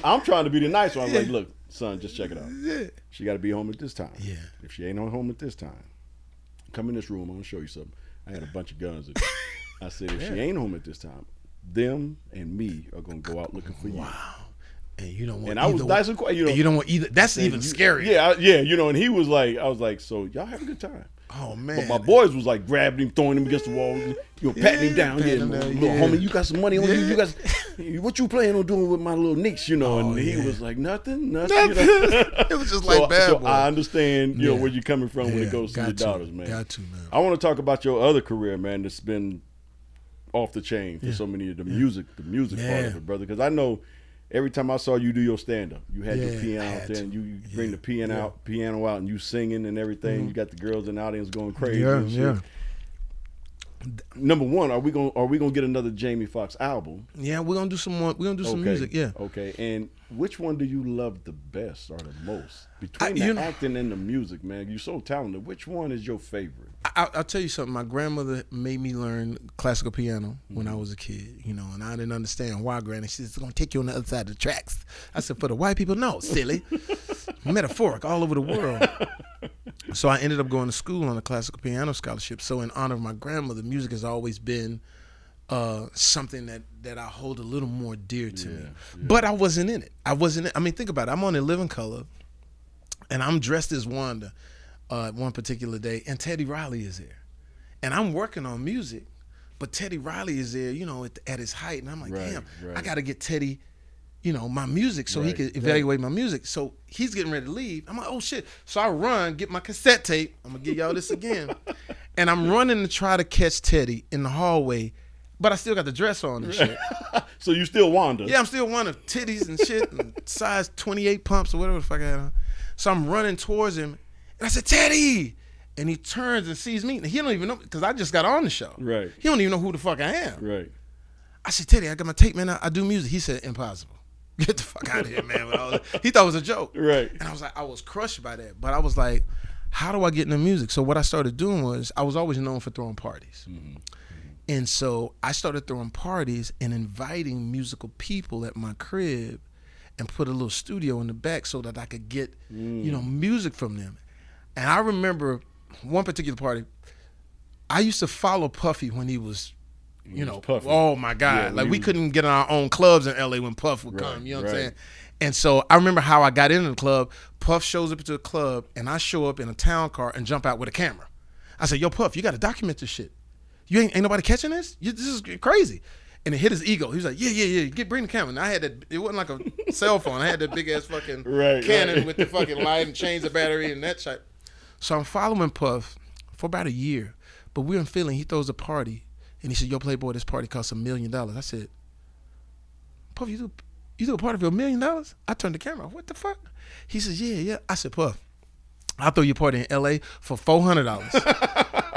I'm trying to be the nice one. I'm like, look, son, just check it out. Yeah. She got to be home at this time. Yeah. If she ain't on home at this time, come in this room. I'm gonna show you something. I had a bunch of guns. I said, if she ain't home at this time, them and me are gonna go out looking for you. Wow. And you don't want. And I was nice and quiet. You know, and you don't want either. That's even scarier. Yeah, you know. And he was like, I was like, so y'all have a good time. Oh man. But my boys was like grabbing him, throwing him against the wall, patting him down. patting Yeah, him down, little homie, you got some money on you. You got what you planning on doing with my little niece? You know. And he was like, nothing. You know? It was just like bad. So boy. I understand, you know, where you're coming from when it goes to your daughters, man. Got to, man. I want to talk about your other career, man. That's been off the chain for so many of the music part of it, brother. Because I know every time I saw you do your stand up, you had your piano out there, and you bring the piano out, and you singing and everything. You got the girls in the audience going crazy. And shit. Number one, are we gonna get another Jamie Foxx album? Yeah, we're gonna do some more. We're gonna do some music. Yeah. Okay. And which one do you love the best or the most between the acting and the music, man? You're so talented. Which one is your favorite? I'll tell you something. My grandmother made me learn classical piano when I was a kid, you know, and I didn't understand why. Granny, she said, it's going to take you on the other side of the tracks. I said, for the white people, no, silly. Metaphoric all over the world. So I ended up going to school on a classical piano scholarship. So in honor of my grandmother, music has always been something that I hold a little more dear to me. But I wasn't in it. I mean, think about it. I'm on In Living Color, and I'm dressed as Wanda. One particular day, and Teddy Riley is there, and I'm working on music, but Teddy Riley is there, you know, at his height, and I'm like, damn, I got to get Teddy, you know, my music so he could evaluate my music. So he's getting ready to leave. I'm like, oh shit! So I run, get my cassette tape. I'm gonna give y'all this again, and I'm running to try to catch Teddy in the hallway, but I still got the dress on and shit. So you still Wanda? Yeah, I'm still Wanda, titties and shit, and size 28 pumps or whatever the fuck I had on. So I'm running towards him. And I said, Teddy! And he turns and sees me. And he don't even know, because I just got on the show. Right. He don't even know who the fuck I am. Right. I said, Teddy, I got my tape, man. I do music. He said, impossible. Get the fuck out of here, man. He thought it was a joke. Right. And I was like, I was crushed by that. But I was like, how do I get into music? So what I started doing was, I was always known for throwing parties. Mm-hmm. And so I started throwing parties and inviting musical people at my crib and put a little studio in the back so that I could get, you know, music from them. And I remember one particular party, I used to follow Puffy when he was, you know, Puffy. Oh my God. Like we couldn't get in our own clubs in LA when Puff would come, you know what I'm saying? And so I remember how I got into the club. Puff shows up to the club and I show up in a town car and jump out with a camera. I said, yo, Puff, you got to document this shit. You ain't nobody catching this? This is crazy. And it hit his ego. He was like, yeah, bring the camera. And I had that, it wasn't like a cell phone. I had that big ass fucking Canon with the fucking light and change the battery and that shit. So I'm following Puff for about a year, but we're in Philly. He throws a party, and he said, "Yo, Playboy, this party costs $1 million." I said, "Puff, you do a party for $1 million?" I turned the camera off. What the fuck? He says, "Yeah." I said, "Puff, I'll throw your party in L.A. for $400."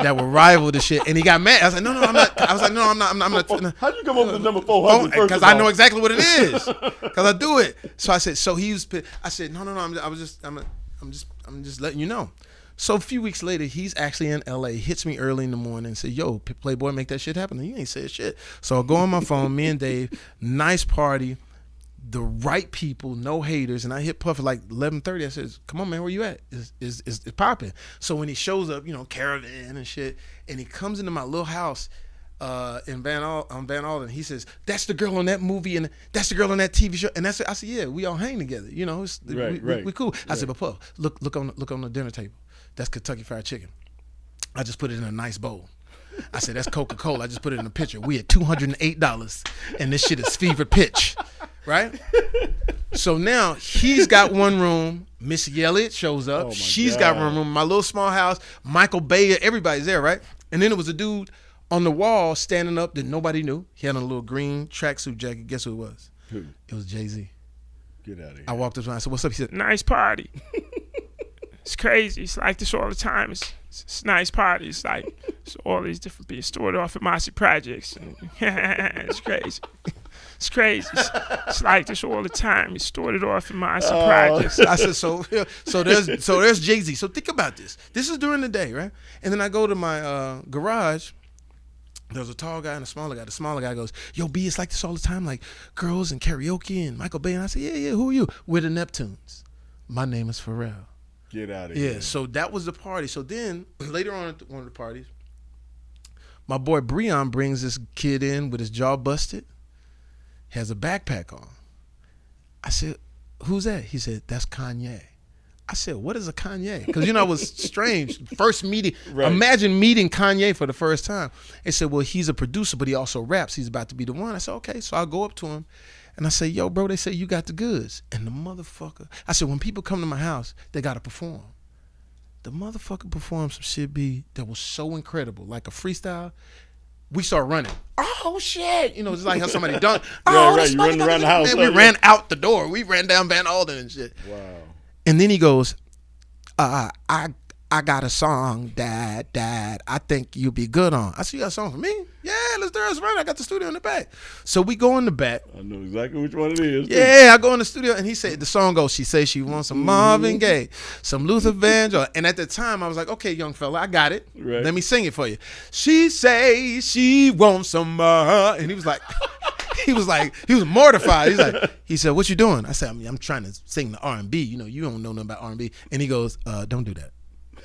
That would rival the shit, and he got mad. I was like, "No, I'm not." I was like, "No, I'm not." How'd you come up with the number 400? Because I know exactly what it is. Because I do it. So I said, "So he was." I said, "No. I'm just letting you know." So a few weeks later, he's actually in L.A., hits me early in the morning and said, yo, Playboy, make that shit happen. And he ain't said shit. So I go on my phone, me and Dave, nice party, the right people, no haters. And I hit Puff at like 11:30. I said, come on, man, where you at? It's popping. So when he shows up, you know, caravan and shit, and he comes into my little house in Van Alden, he says, that's the girl on that movie and that's the girl on that TV show. And I said, yeah, we all hang together. You know, we cool. I said, but Puff, look on the dinner table. That's Kentucky Fried Chicken. I just put it in a nice bowl. I said, that's Coca-Cola. I just put it in a pitcher. We at $208, and this shit is fever pitch, right? So now he's got one room. Missy Elliott shows up. She's got one room. My little small house. Michael Bay, everybody's there, right? And then there was a dude on the wall standing up that nobody knew. He had on a little green tracksuit jacket. Guess who it was? Who? It was Jay-Z. Get out of here. I walked up to him. I said, what's up? He said, Nice party. It's crazy. It's like this all the time. It's a nice party. It's like it's all these different being stored off at Mossy Projects. It's crazy. It's crazy. It's like this all the time. You stored it off at Mossy Projects. I said, so there's Jay-Z. So think about this. This is during the day, right? And then I go to my garage, There was a tall guy and a smaller guy. The smaller guy goes, yo, B, it's like this all the time, like girls and karaoke and Michael Bay. And I said, yeah, who are you? We're the Neptunes. My name is Pharrell. Get out of here. Yeah, so that was the party. So then, later on at one of the parties, my boy Breon brings this kid in with his jaw busted, has a backpack on. I said, who's that? He said, that's Kanye. I said, what is a Kanye? Because, it was strange. First meeting. Right. Imagine meeting Kanye for the first time. They said, well, he's a producer, but he also raps. He's about to be the one. I said, okay. So I go up to him, and I say, yo, bro, they say you got the goods. And the motherfucker, I said, when people come to my house, they got to perform. The motherfucker performed some shit, B, that was so incredible. Like a freestyle. We start running. Oh, shit. It's like how somebody done. Oh, right. You running around the house. Man, we ran out the door. We ran down Van Alden and shit. Wow. And then he goes, I got a song, Dad, I think you'll be good on. I said, you got a song for me? Yeah, let's run. I got the studio in the back. So we go in the back. I know exactly which one it is. Yeah, I go in the studio, and he said, the song goes, she says she wants some Marvin Gaye, some Luther Vandross. And at the time, I was like, okay, young fella, I got it. Right. Let me sing it for you. She says she wants some and he was like... He was mortified. He said, what you doing? I said, I'm trying to sing the R&B. You don't know nothing about R&B. And he goes, don't do that.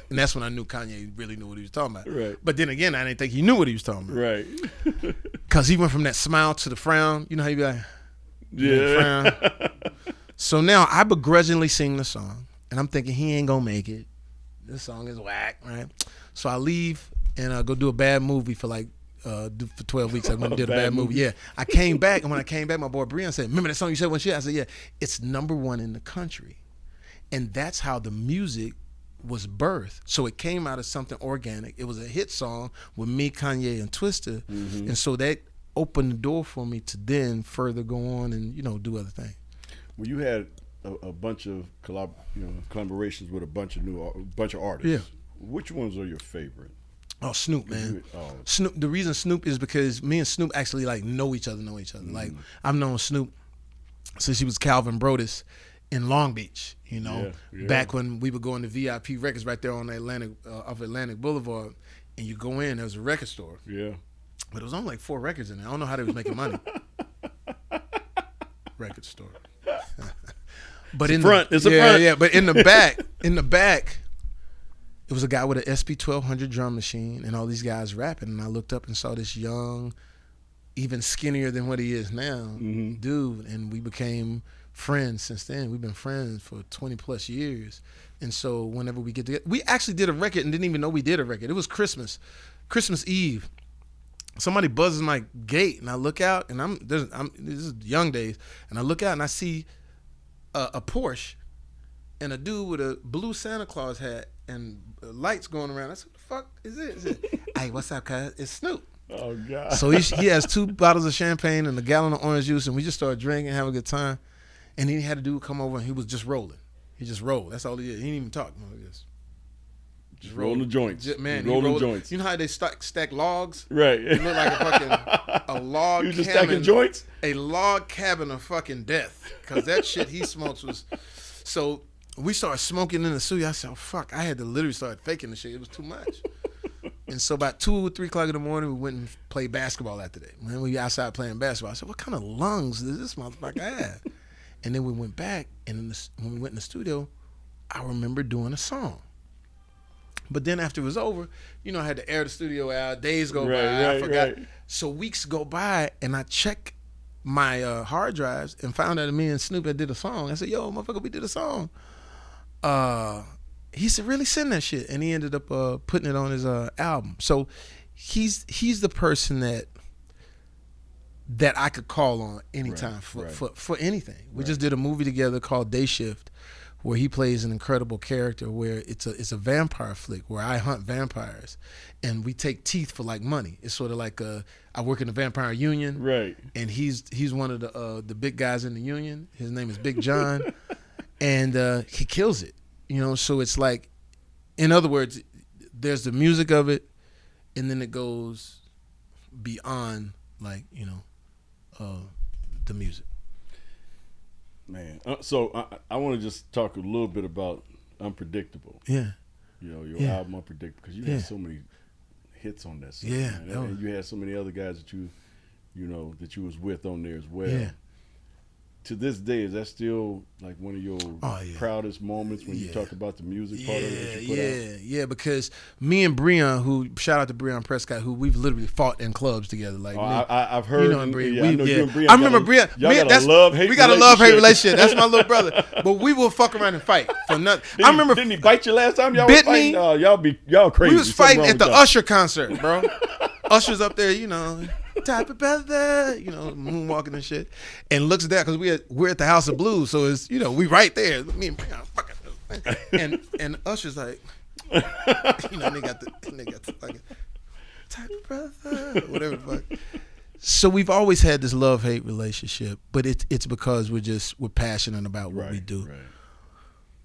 And that's when I knew Kanye really knew what he was talking about. Right. But then again, I didn't think he knew what he was talking about. Right. Because he went from that smile to the frown. You know how you be like, yeah. Frown. So now I begrudgingly sing the song. And I'm thinking he ain't going to make it. This song is whack, right? So I leave and go do a bad movie for for 12 weeks. I went and did a bad movie. Yeah. I came back, and when I came back, my boy Breon said, remember that song you said when shit? I said, yeah. It's #1 in the country. And that's how the music was birthed. So it came out of something organic. It was a hit song with me, Kanye, and Twista. Mm-hmm. And so that opened the door for me to then further go on and, do other things. Well, you had a bunch of collaborations with a bunch of artists. Yeah. Which ones are your favorite? Oh, Snoop, man. Snoop. The reason Snoop is because me and Snoop actually know each other. Mm. Like I've known Snoop since he was Calvin Brodus in Long Beach. Back when we would go into VIP Records right there on off Atlantic Boulevard, and you go in, there was a record store. Yeah. But it was only like 4 records in there. I don't know how they was making money. Record store. But it's a front. Yeah. But in the back. It was a guy with an SP-1200 drum machine and all these guys rapping. And I looked up and saw this young, even skinnier than what he is now, dude. And we became friends since then. We've been friends for 20 plus years. And so whenever we get together, we actually did a record and didn't even know we did a record. It was Christmas Eve. Somebody buzzes my gate and I look out and this is young days. And I look out and I see a Porsche and a dude with a blue Santa Claus hat and lights going around. I said, what the fuck is it? Hey, what's up, cuz? It's Snoop. Oh, God. So he has 2 bottles of champagne and a gallon of orange juice, and we just started drinking, having a good time. And then he had a dude come over, and he was just rolling. He just rolled. That's all he did. He didn't even talk. No, he just rolling the joints. Man, rolling the joints. You know how they stack logs? Right. He looked like a log cabin. You just stacking joints? A log cabin of fucking death. Because that shit he smokes was... So... We started smoking in the studio. I said, oh, fuck. I had to literally start faking the shit. It was too much. And so about 2 or 3 o'clock in the morning, we went and played basketball after that. When we were outside playing basketball, I said, what kind of lungs does this motherfucker have? And then we went back, and when we went in the studio, I remember doing a song. But then after it was over, I had to air the studio out. Days go by. I forgot. Right. So weeks go by, and I check my hard drives and found out that me and Snoop had did a song. I said, yo, motherfucker, we did a song. He said, really send that shit, and he ended up putting it on his album. So he's the person that I could call on anytime for anything. We just did a movie together called Day Shift, where he plays an incredible character where it's a vampire flick where I hunt vampires, and we take teeth for like money. It's sort of like I work in the vampire union, right? And he's one of the big guys in the union. His name is Big John. And he kills it, so it's like, in other words, there's the music of it, and then it goes beyond, the music. Man, so I want to just talk a little bit about Unpredictable. Yeah. Your album Unpredictable, because you had so many hits on that song. Yeah, man. And you had so many other guys that you was with on there as well. Yeah. To this day, is that still like one of your proudest moments when you talk about the music part of it that you put out? Yeah, because me and Breon, who shout out to Breon Prescott, who we've literally fought in clubs together. Like, I've heard. You know, Breon. I know you and Breon. I remember Breon. Y'all got a love-hate. We got a love-hate relationship. That's my little brother. But we will fuck around and fight for nothing. I remember. Didn't he bite you last time? Y'all bit was fighting? me. Y'all crazy. We was fighting at the Usher concert, bro. Usher's up there, you know. Type of brother, you know, moonwalking and shit, and looks at that because we're at the House of Blues, so it's, you know, we right there. Me and Breon fucking, and Usher's like, you know, they got the fucking type of brother, whatever the fuck. So we've always had this love-hate relationship, but it's because we're passionate about what we do. Right.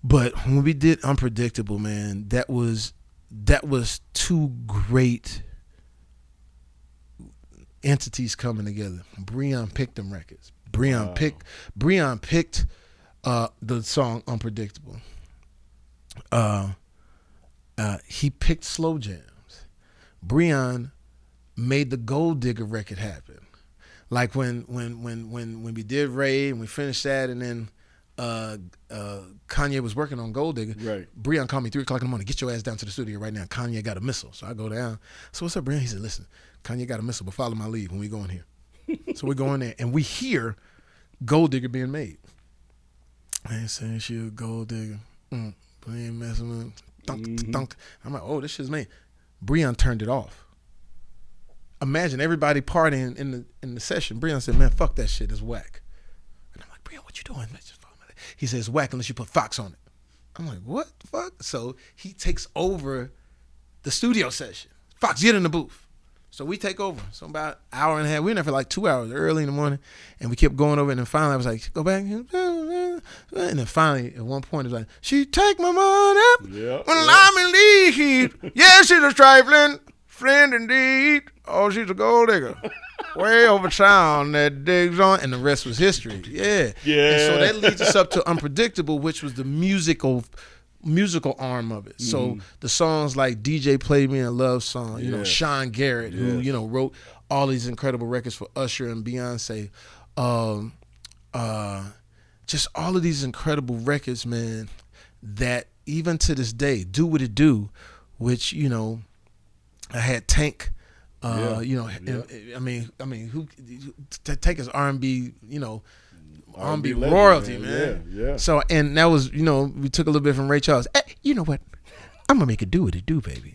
But when we did Unpredictable, man, that was two great entities coming together. Breon picked them records. Breon picked the song Unpredictable. He picked Slow Jams. Breon made the Gold Digger record happen. Like when we did Ray and we finished that, and then Kanye was working on Gold Digger. Right. Breon called me 3 o'clock in the morning. Get your ass down to the studio right now. Kanye got a missile. So I go down. So what's up, Breon? He said, listen, Kanye got a missile, but follow my lead when we go in here. So we go in there and we hear Gold Digger being made. I ain't saying she a gold digger. But I ain't messing with thunk. I'm like, oh, this shit's made. Breon turned it off. Imagine everybody partying in the session. Breon said, man, fuck that shit. It's whack. And I'm like, Breon, what you doing? He says, whack unless you put Fox on it. I'm like, what the fuck? So he takes over the studio session. Fox, get in the booth. So we take over. So about an hour and a half. We were in there for like 2 hours early in the morning. And we kept going over it. And then finally I was like, go back. And then finally at one point it was like, she take my money when I'm in lead. Yeah, she's a trifling friend indeed. Oh, she's a gold digger. Way over town that digs on. And the rest was history. Yeah. And so that leads us up to Unpredictable, which was the musical arm of it. So the songs like DJ Played Me a Love Song, you know, Sean Garrett, who, you know, wrote all these incredible records for Usher and Beyonce. Just all of these incredible records, man, that even to this day, Do What It Do, which, you know, I had Tank, you know, I mean, who Tank is R&B, you know, R&B royalty, man. Yeah. So, and that was, you know, we took a little bit from Ray Charles. You know what? I'm gonna make it do what it do, baby.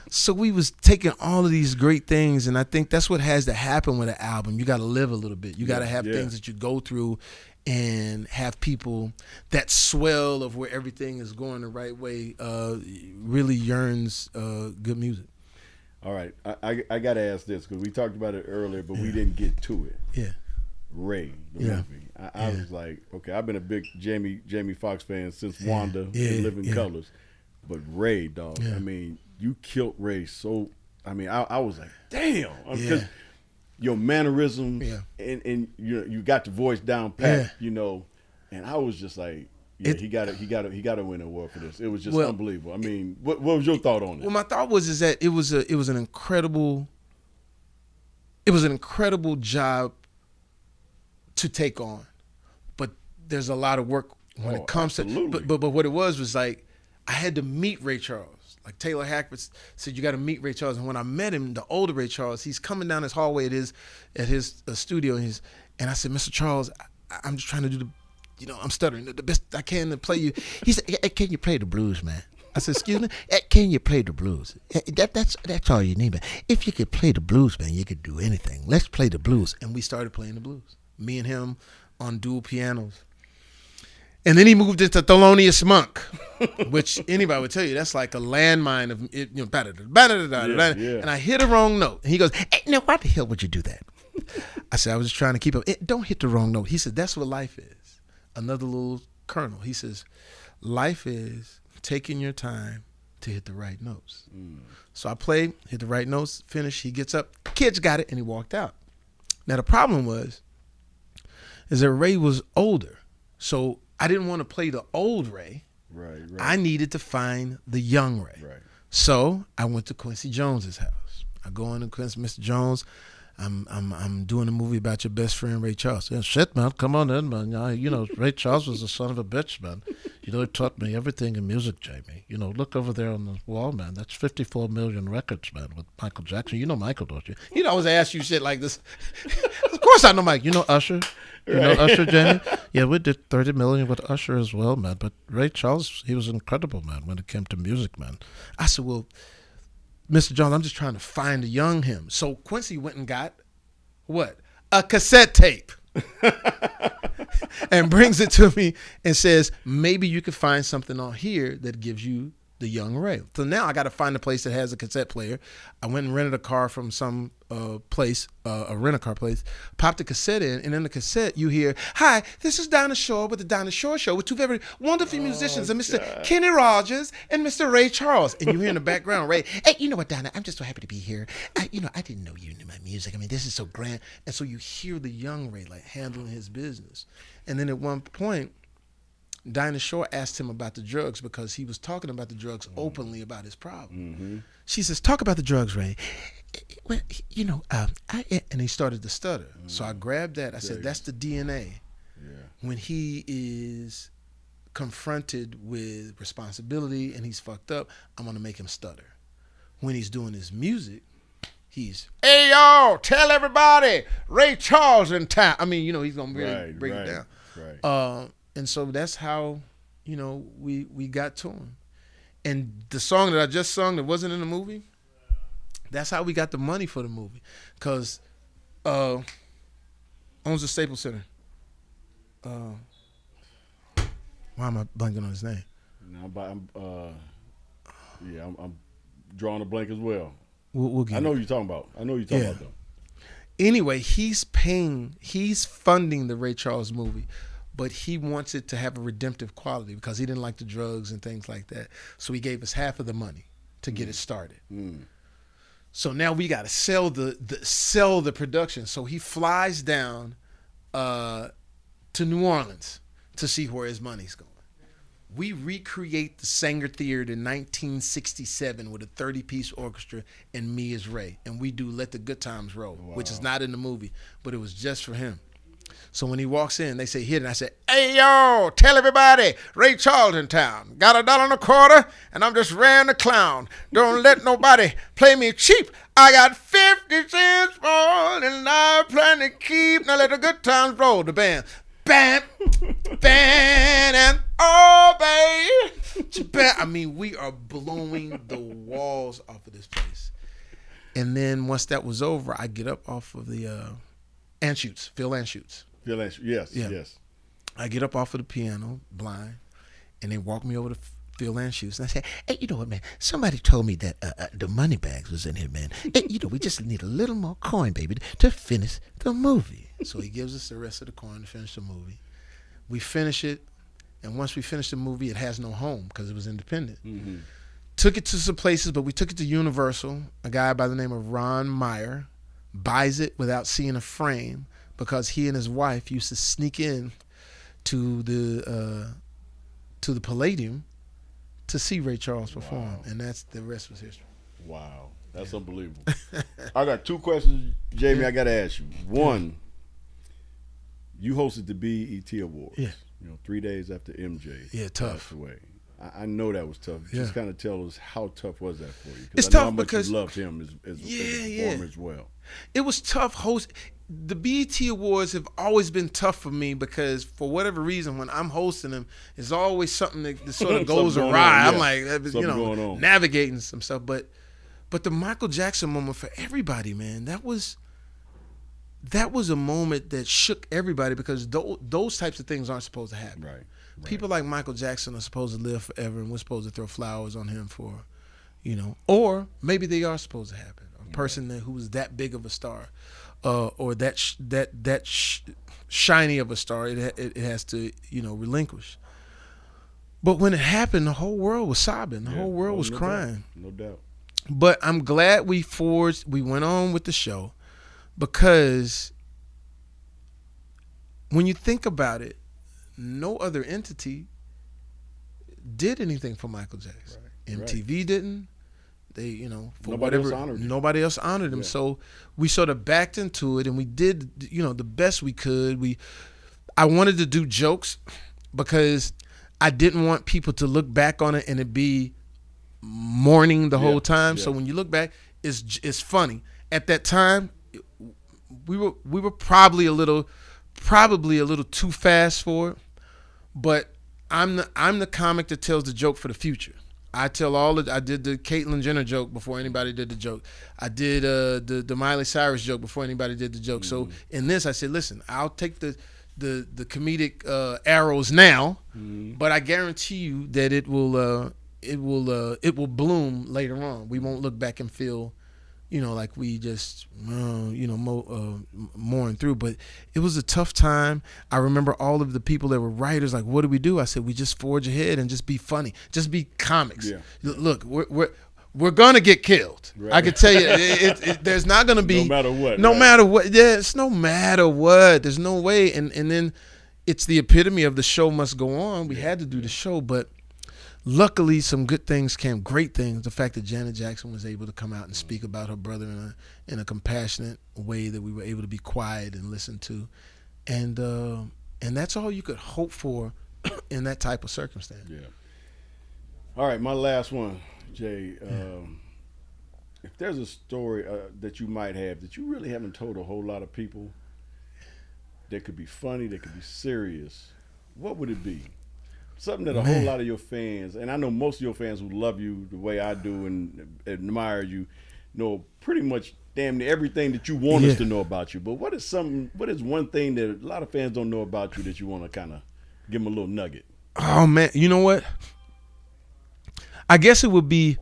So we was taking all of these great things, and I think that's what has to happen with an album. You got to live a little bit. You got to have things that you go through, and have people that swell of where everything is going the right way. Really yearns good music. All right, I got to ask this because we talked about it earlier, but we didn't get to it. Yeah. Ray, the movie. I was like, okay, I've been a big Jamie Foxx fan since Wanda in Living Colors. But Ray, dog, I mean, you killed Ray so, I mean, I was like, damn. Because your mannerism and you got the voice down pat, you know, and I was just like, he got to win an award for this. It was just unbelievable. I mean, what was your thought on it? Well, my thought was that it was an incredible job to take on, but there's a lot of work when it comes to. But what it was like, I had to meet Ray Charles. Like Taylor Hackford said, you got to meet Ray Charles. And when I met him, the older Ray Charles, he's coming down this hallway at his studio, and I said, Mr. Charles, I'm just trying to do the, you know, I'm stuttering the best I can to play you. He said, hey, can you play the blues, man? I said, excuse me? Can you play the blues? That's all you need, man. If you could play the blues, man, you could do anything. Let's play the blues. And we started playing the blues. Me and him on dual pianos. And then he moved into Thelonious Monk, which anybody would tell you, that's like a landmine of, you know, and I hit a wrong note. And he goes, hey, now why the hell would you do that? I said, I was just trying to keep up. Don't hit the wrong note. He said, that's what life is. Another little kernel. He says, life is taking your time to hit the right notes. So I played, hit the right notes, finished. He gets up, kids got it, and he walked out. Now the problem is that Ray was older. So I didn't want to play the old Ray. Right. I needed to find the young Ray. Right. So I went to Quincy Jones's house. I go in and Quincy, Mr. Jones, I'm doing a movie about your best friend Ray Charles. Yeah, shit, man, come on in, man. You know, Ray Charles was a son of a bitch, man. You know, he taught me everything in music, Jamie. You know, look over there on the wall, man. That's 54 million records, man, with Michael Jackson. You know Michael, don't you? You know, I always ask you shit like this. Of course I know Mike. You know Usher? You know Usher, Jamie? Yeah, we did 30 million with Usher as well, man. But Ray Charles, he was incredible, man, when it came to music, man. I said, well, Mr. Jones, I'm just trying to find a young him. So Quincy went and got, what? A cassette tape. And brings it to me and says, maybe you could find something on here that gives you the young Ray. So now I got to find a place that has a cassette player. I went and rented a car from some place, a rent-a-car place, popped the cassette in, and in the cassette you hear, hi, this is Dinah Shore with the Dinah Shore Show with two very wonderful musicians, Mr. Kenny Rogers and Mr. Ray Charles. And you hear in the background, Ray, hey, you know what, Dinah, I'm just so happy to be here. I didn't know you knew my music. I mean, this is so grand. And so you hear the young Ray, like, handling his business. And then at one point, Dinah Shore asked him about the drugs because he was talking about the drugs openly about his problem. Mm-hmm. She says, talk about the drugs, Ray. Well, you know, and he started to stutter. Mm-hmm. So I grabbed that. I said, that's the DNA. Yeah. When he is confronted with responsibility and he's fucked up, I'm going to make him stutter. When he's doing his music, he's, hey, y'all, tell everybody, Ray Charles in town. I mean, you know, he's going to really break it down. Right. And so that's how, you know, we got to him. And the song that I just sung that wasn't in the movie, that's how we got the money for the movie. Because owns the Staples Center. Why am I blanking on his name? I'm drawing a blank as well. We'll get I know what you're talking about. About though. Anyway, he's funding the Ray Charles movie. But he wants it to have a redemptive quality because he didn't like the drugs and things like that. So he gave us half of the money to get it started. Mm. So now we got to sell the production. So he flies down to New Orleans to see where his money's going. We recreate the Sanger Theater in 1967 with a 30-piece orchestra and me as Ray. And we do Let the Good Times Roll, which is not in the movie, but it was just for him. So when he walks in, they say, hit it. And I said, hey, yo, tell everybody, Ray Charles in town. Got $1.25, and I'm just ran the clown. Don't let nobody play me cheap. I got 50 cents more than I plan to keep. Now let the good times roll. The band. Bam, bam, and oh, babe. I mean, we are blowing the walls off of this place. And then once that was over, I get up off of the Phil Anschutz. Yes. I get up off of the piano, blind, and they walk me over to Phil Anschutz. And I say, hey, you know what, man? Somebody told me that the money bags was in here, man. Hey, you know, we just need a little more coin, baby, to finish the movie. So he gives us the rest of the coin to finish the movie. We finish it, and once we finish the movie, it has no home because it was independent. Mm-hmm. Took it to some places, but we took it to Universal. A guy by the name of Ron Meyer buys it without seeing a frame because he and his wife used to sneak in to the Palladium to see Ray Charles perform, and that's the rest was history. Wow, that's unbelievable. I got two questions, Jamie. I got to ask you. One, you hosted the BET Awards. Yeah. 3 days after MJ. Yeah, tough. Passed away. I know that was tough. Just kind of tell us how tough was that for you? It's I know tough how much because you loved him as a performer as well. It was tough the BET Awards have always been tough for me because for whatever reason, when I'm hosting them, it's always something that sort of goes awry. I'm like, navigating some stuff. But the Michael Jackson moment for everybody, man, that was a moment that shook everybody because those types of things aren't supposed to happen. Right. People like Michael Jackson are supposed to live forever, and we're supposed to throw flowers on him for, or maybe they are supposed to happen. A person who was that big of a star. Or that shiny of a star, it has to relinquish. But when it happened, the whole world was sobbing. The whole world was crying. No doubt. But I'm glad we went on with the show because when you think about it, no other entity did anything for Michael Jackson. Right. MTV didn't. They, you know, for Nobody whatever, else honored him. nobody else honored him. Yeah. So we sort of backed into it, and we did, you know, the best we could. I wanted to do jokes because I didn't want people to look back on it and it be mourning the whole time. So when you look back, it's funny. At that time, we were probably a little too fast for it, but I'm the comic that tells the joke for the future. I did the Caitlyn Jenner joke before anybody did the joke. I did the Miley Cyrus joke before anybody did the joke. Mm-hmm. So in this, I said, listen, I'll take the comedic arrows now, but I guarantee you that it will bloom later on. We won't look back and feel, you know, like we just mourn through. But it was a tough time. I remember all of the people that were writers like, what do we do? I said, we just forge ahead and just be funny, just be comics. Yeah. Look, we're gonna get killed. Right. I can tell you, there's not gonna be no matter what. No matter what. Yeah, it's no matter what. There's no way. And then it's the epitome of the show must go on. We had to do the show, but luckily some good things came, great things. The fact that Janet Jackson was able to come out and speak about her brother in a compassionate way that we were able to be quiet and listen to, and that's all you could hope for in that type of circumstance. Yeah. All right, my last one. Jay, if there's a story that you might have that you really haven't told a whole lot of people that could be funny, that could be serious, what would it be? Something that a whole lot of your fans, and I know most of your fans who love you the way I do and admire you, know pretty much damn near everything that you want us to know about you. But what is one thing that a lot of fans don't know about you that you want to kind of give them a little nugget? Oh, man, you know what? I guess it would be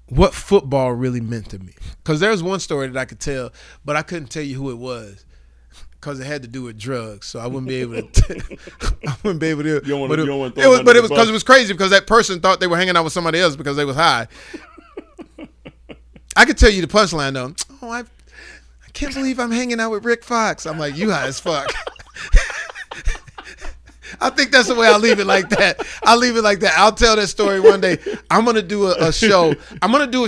what football really meant to me. Because there's one story that I could tell, but I couldn't tell you who it was because it had to do with drugs. So I wouldn't be able to. I wouldn't be able to. You don't want to but it was because it was crazy because that person thought they were hanging out with somebody else because they was high. I could tell you the punchline though. Oh, I can't believe I'm hanging out with Rick Fox. I'm like, you high as fuck. I think that's the way I'll leave it like that. I'll tell that story one day. I'm going to do a show. I'm going to do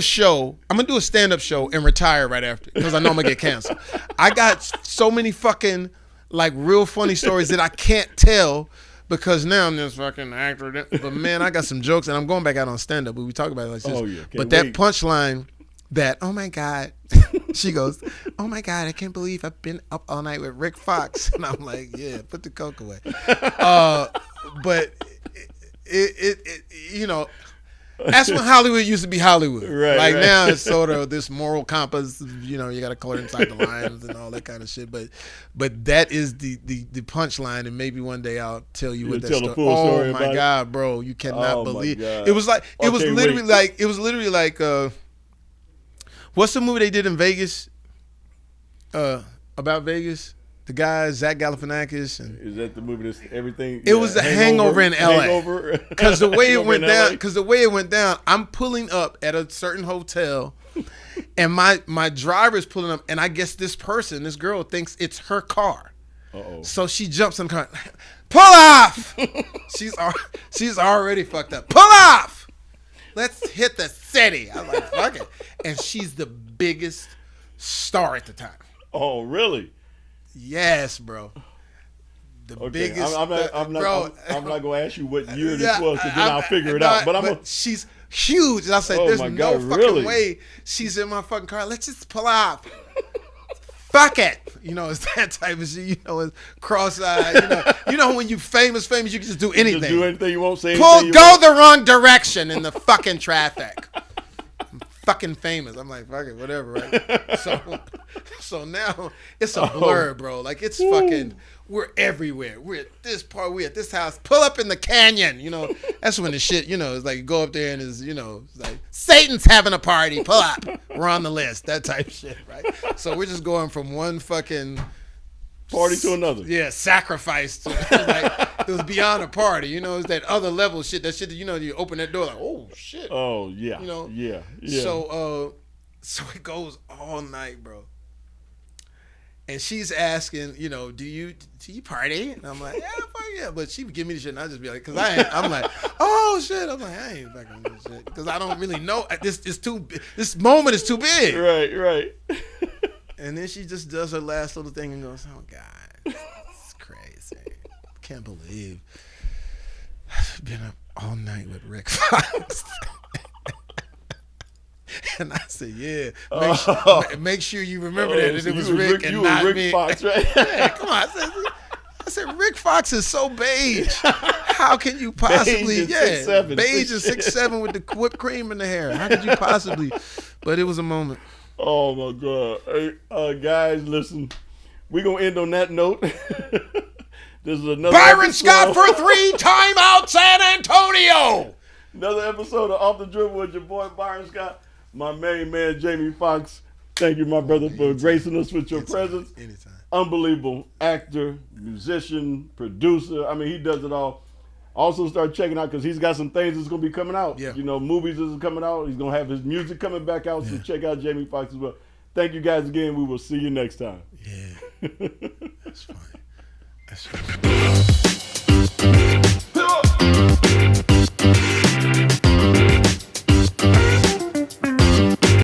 a stand-up show and retire right after because I know I'm going to get canceled. I got so many fucking like real funny stories that I can't tell because now I'm this fucking actor. But man, I got some jokes and I'm going back out on stand-up. But we talk about it like this. Oh, yeah. But that punchline that, oh my God, she goes, oh my God, I can't believe I've been up all night with Rick Fox. And I'm like, yeah, put the coke away. But it you know, that's when Hollywood used to be Hollywood. Right. Now it's sort of this moral compass, you know, you got to clear inside the lines and all that kind of shit. But that is the punchline, and maybe one day I'll tell you what that story. Oh my God, bro, you cannot believe. It was like it was literally like what's the movie they did in Vegas? About Vegas? The guy, Zach Galifianakis. Is that the movie that's everything? It was the Hangover in LA. Because the way it went down, I'm pulling up at a certain hotel and my driver's pulling up and I guess this girl thinks it's her car. Uh-oh. So she jumps in the car. Pull off! She's already fucked up. Pull off! Let's hit the city. I'm like, fuck it. And she's the biggest star at the time. Oh, really? Yes, bro. The biggest. I'm not going to ask you what year this was, because then I'll figure it out. But she's huge. And I said, there's no fucking way she's in my fucking car. Let's just pull off. Fuck it. You know, it's that type of shit. You know, it's cross-eyed. You know when you famous, you can just do anything. Just do anything you won't say. Go the wrong direction in the fucking traffic. I'm fucking famous. I'm like, fuck it, whatever, right? So now it's a blur, bro. Like it's fucking. We're everywhere. We're at this part. We're at this house. Pull up in the canyon. You know, that's when the shit. You know, it's like you go up there and it's like Satan's having a party. Pull up. We're on the list. That type of shit, right? So we're just going from one fucking party to another. Yeah, sacrifice to like it was beyond a party. You know, it's that other level shit. That shit that you open that door like, oh shit. Oh yeah. You know. Yeah. So it goes all night, bro. And she's asking, do you party? And I'm like, yeah, fuck yeah. But she would give me the shit, and I just be like, I'm like, oh shit. I'm like, I ain't back on this shit because I don't really know. This moment is too big. Right. And then she just does her last little thing and goes, oh God, it's crazy. Can't believe I've been up all night with Rick Fox. And I said, yeah, make sure you remember that so it was Rick and not me. Fox, right? Yeah, come on. I said, Rick Fox is so beige. How can you possibly, beige is 6'7" with the whipped cream in the hair. How could you possibly? But it was a moment. Oh my God. Hey, guys, listen, we're going to end on that note. This is another Byron episode. Scott for 3 timeout San Antonio. Another episode of Off the Dribble with your boy Byron Scott. My main man, Jamie Foxx. Thank you, my brother, for gracing us with your presence. Anytime. Unbelievable actor, musician, producer. I mean, he does it all. Also start checking out because he's got some things that's going to be coming out. Yeah. Movies is coming out. He's going to have his music coming back out. So check out Jamie Foxx as well. Thank you guys again. We will see you next time. Yeah. That's fine. That's fine.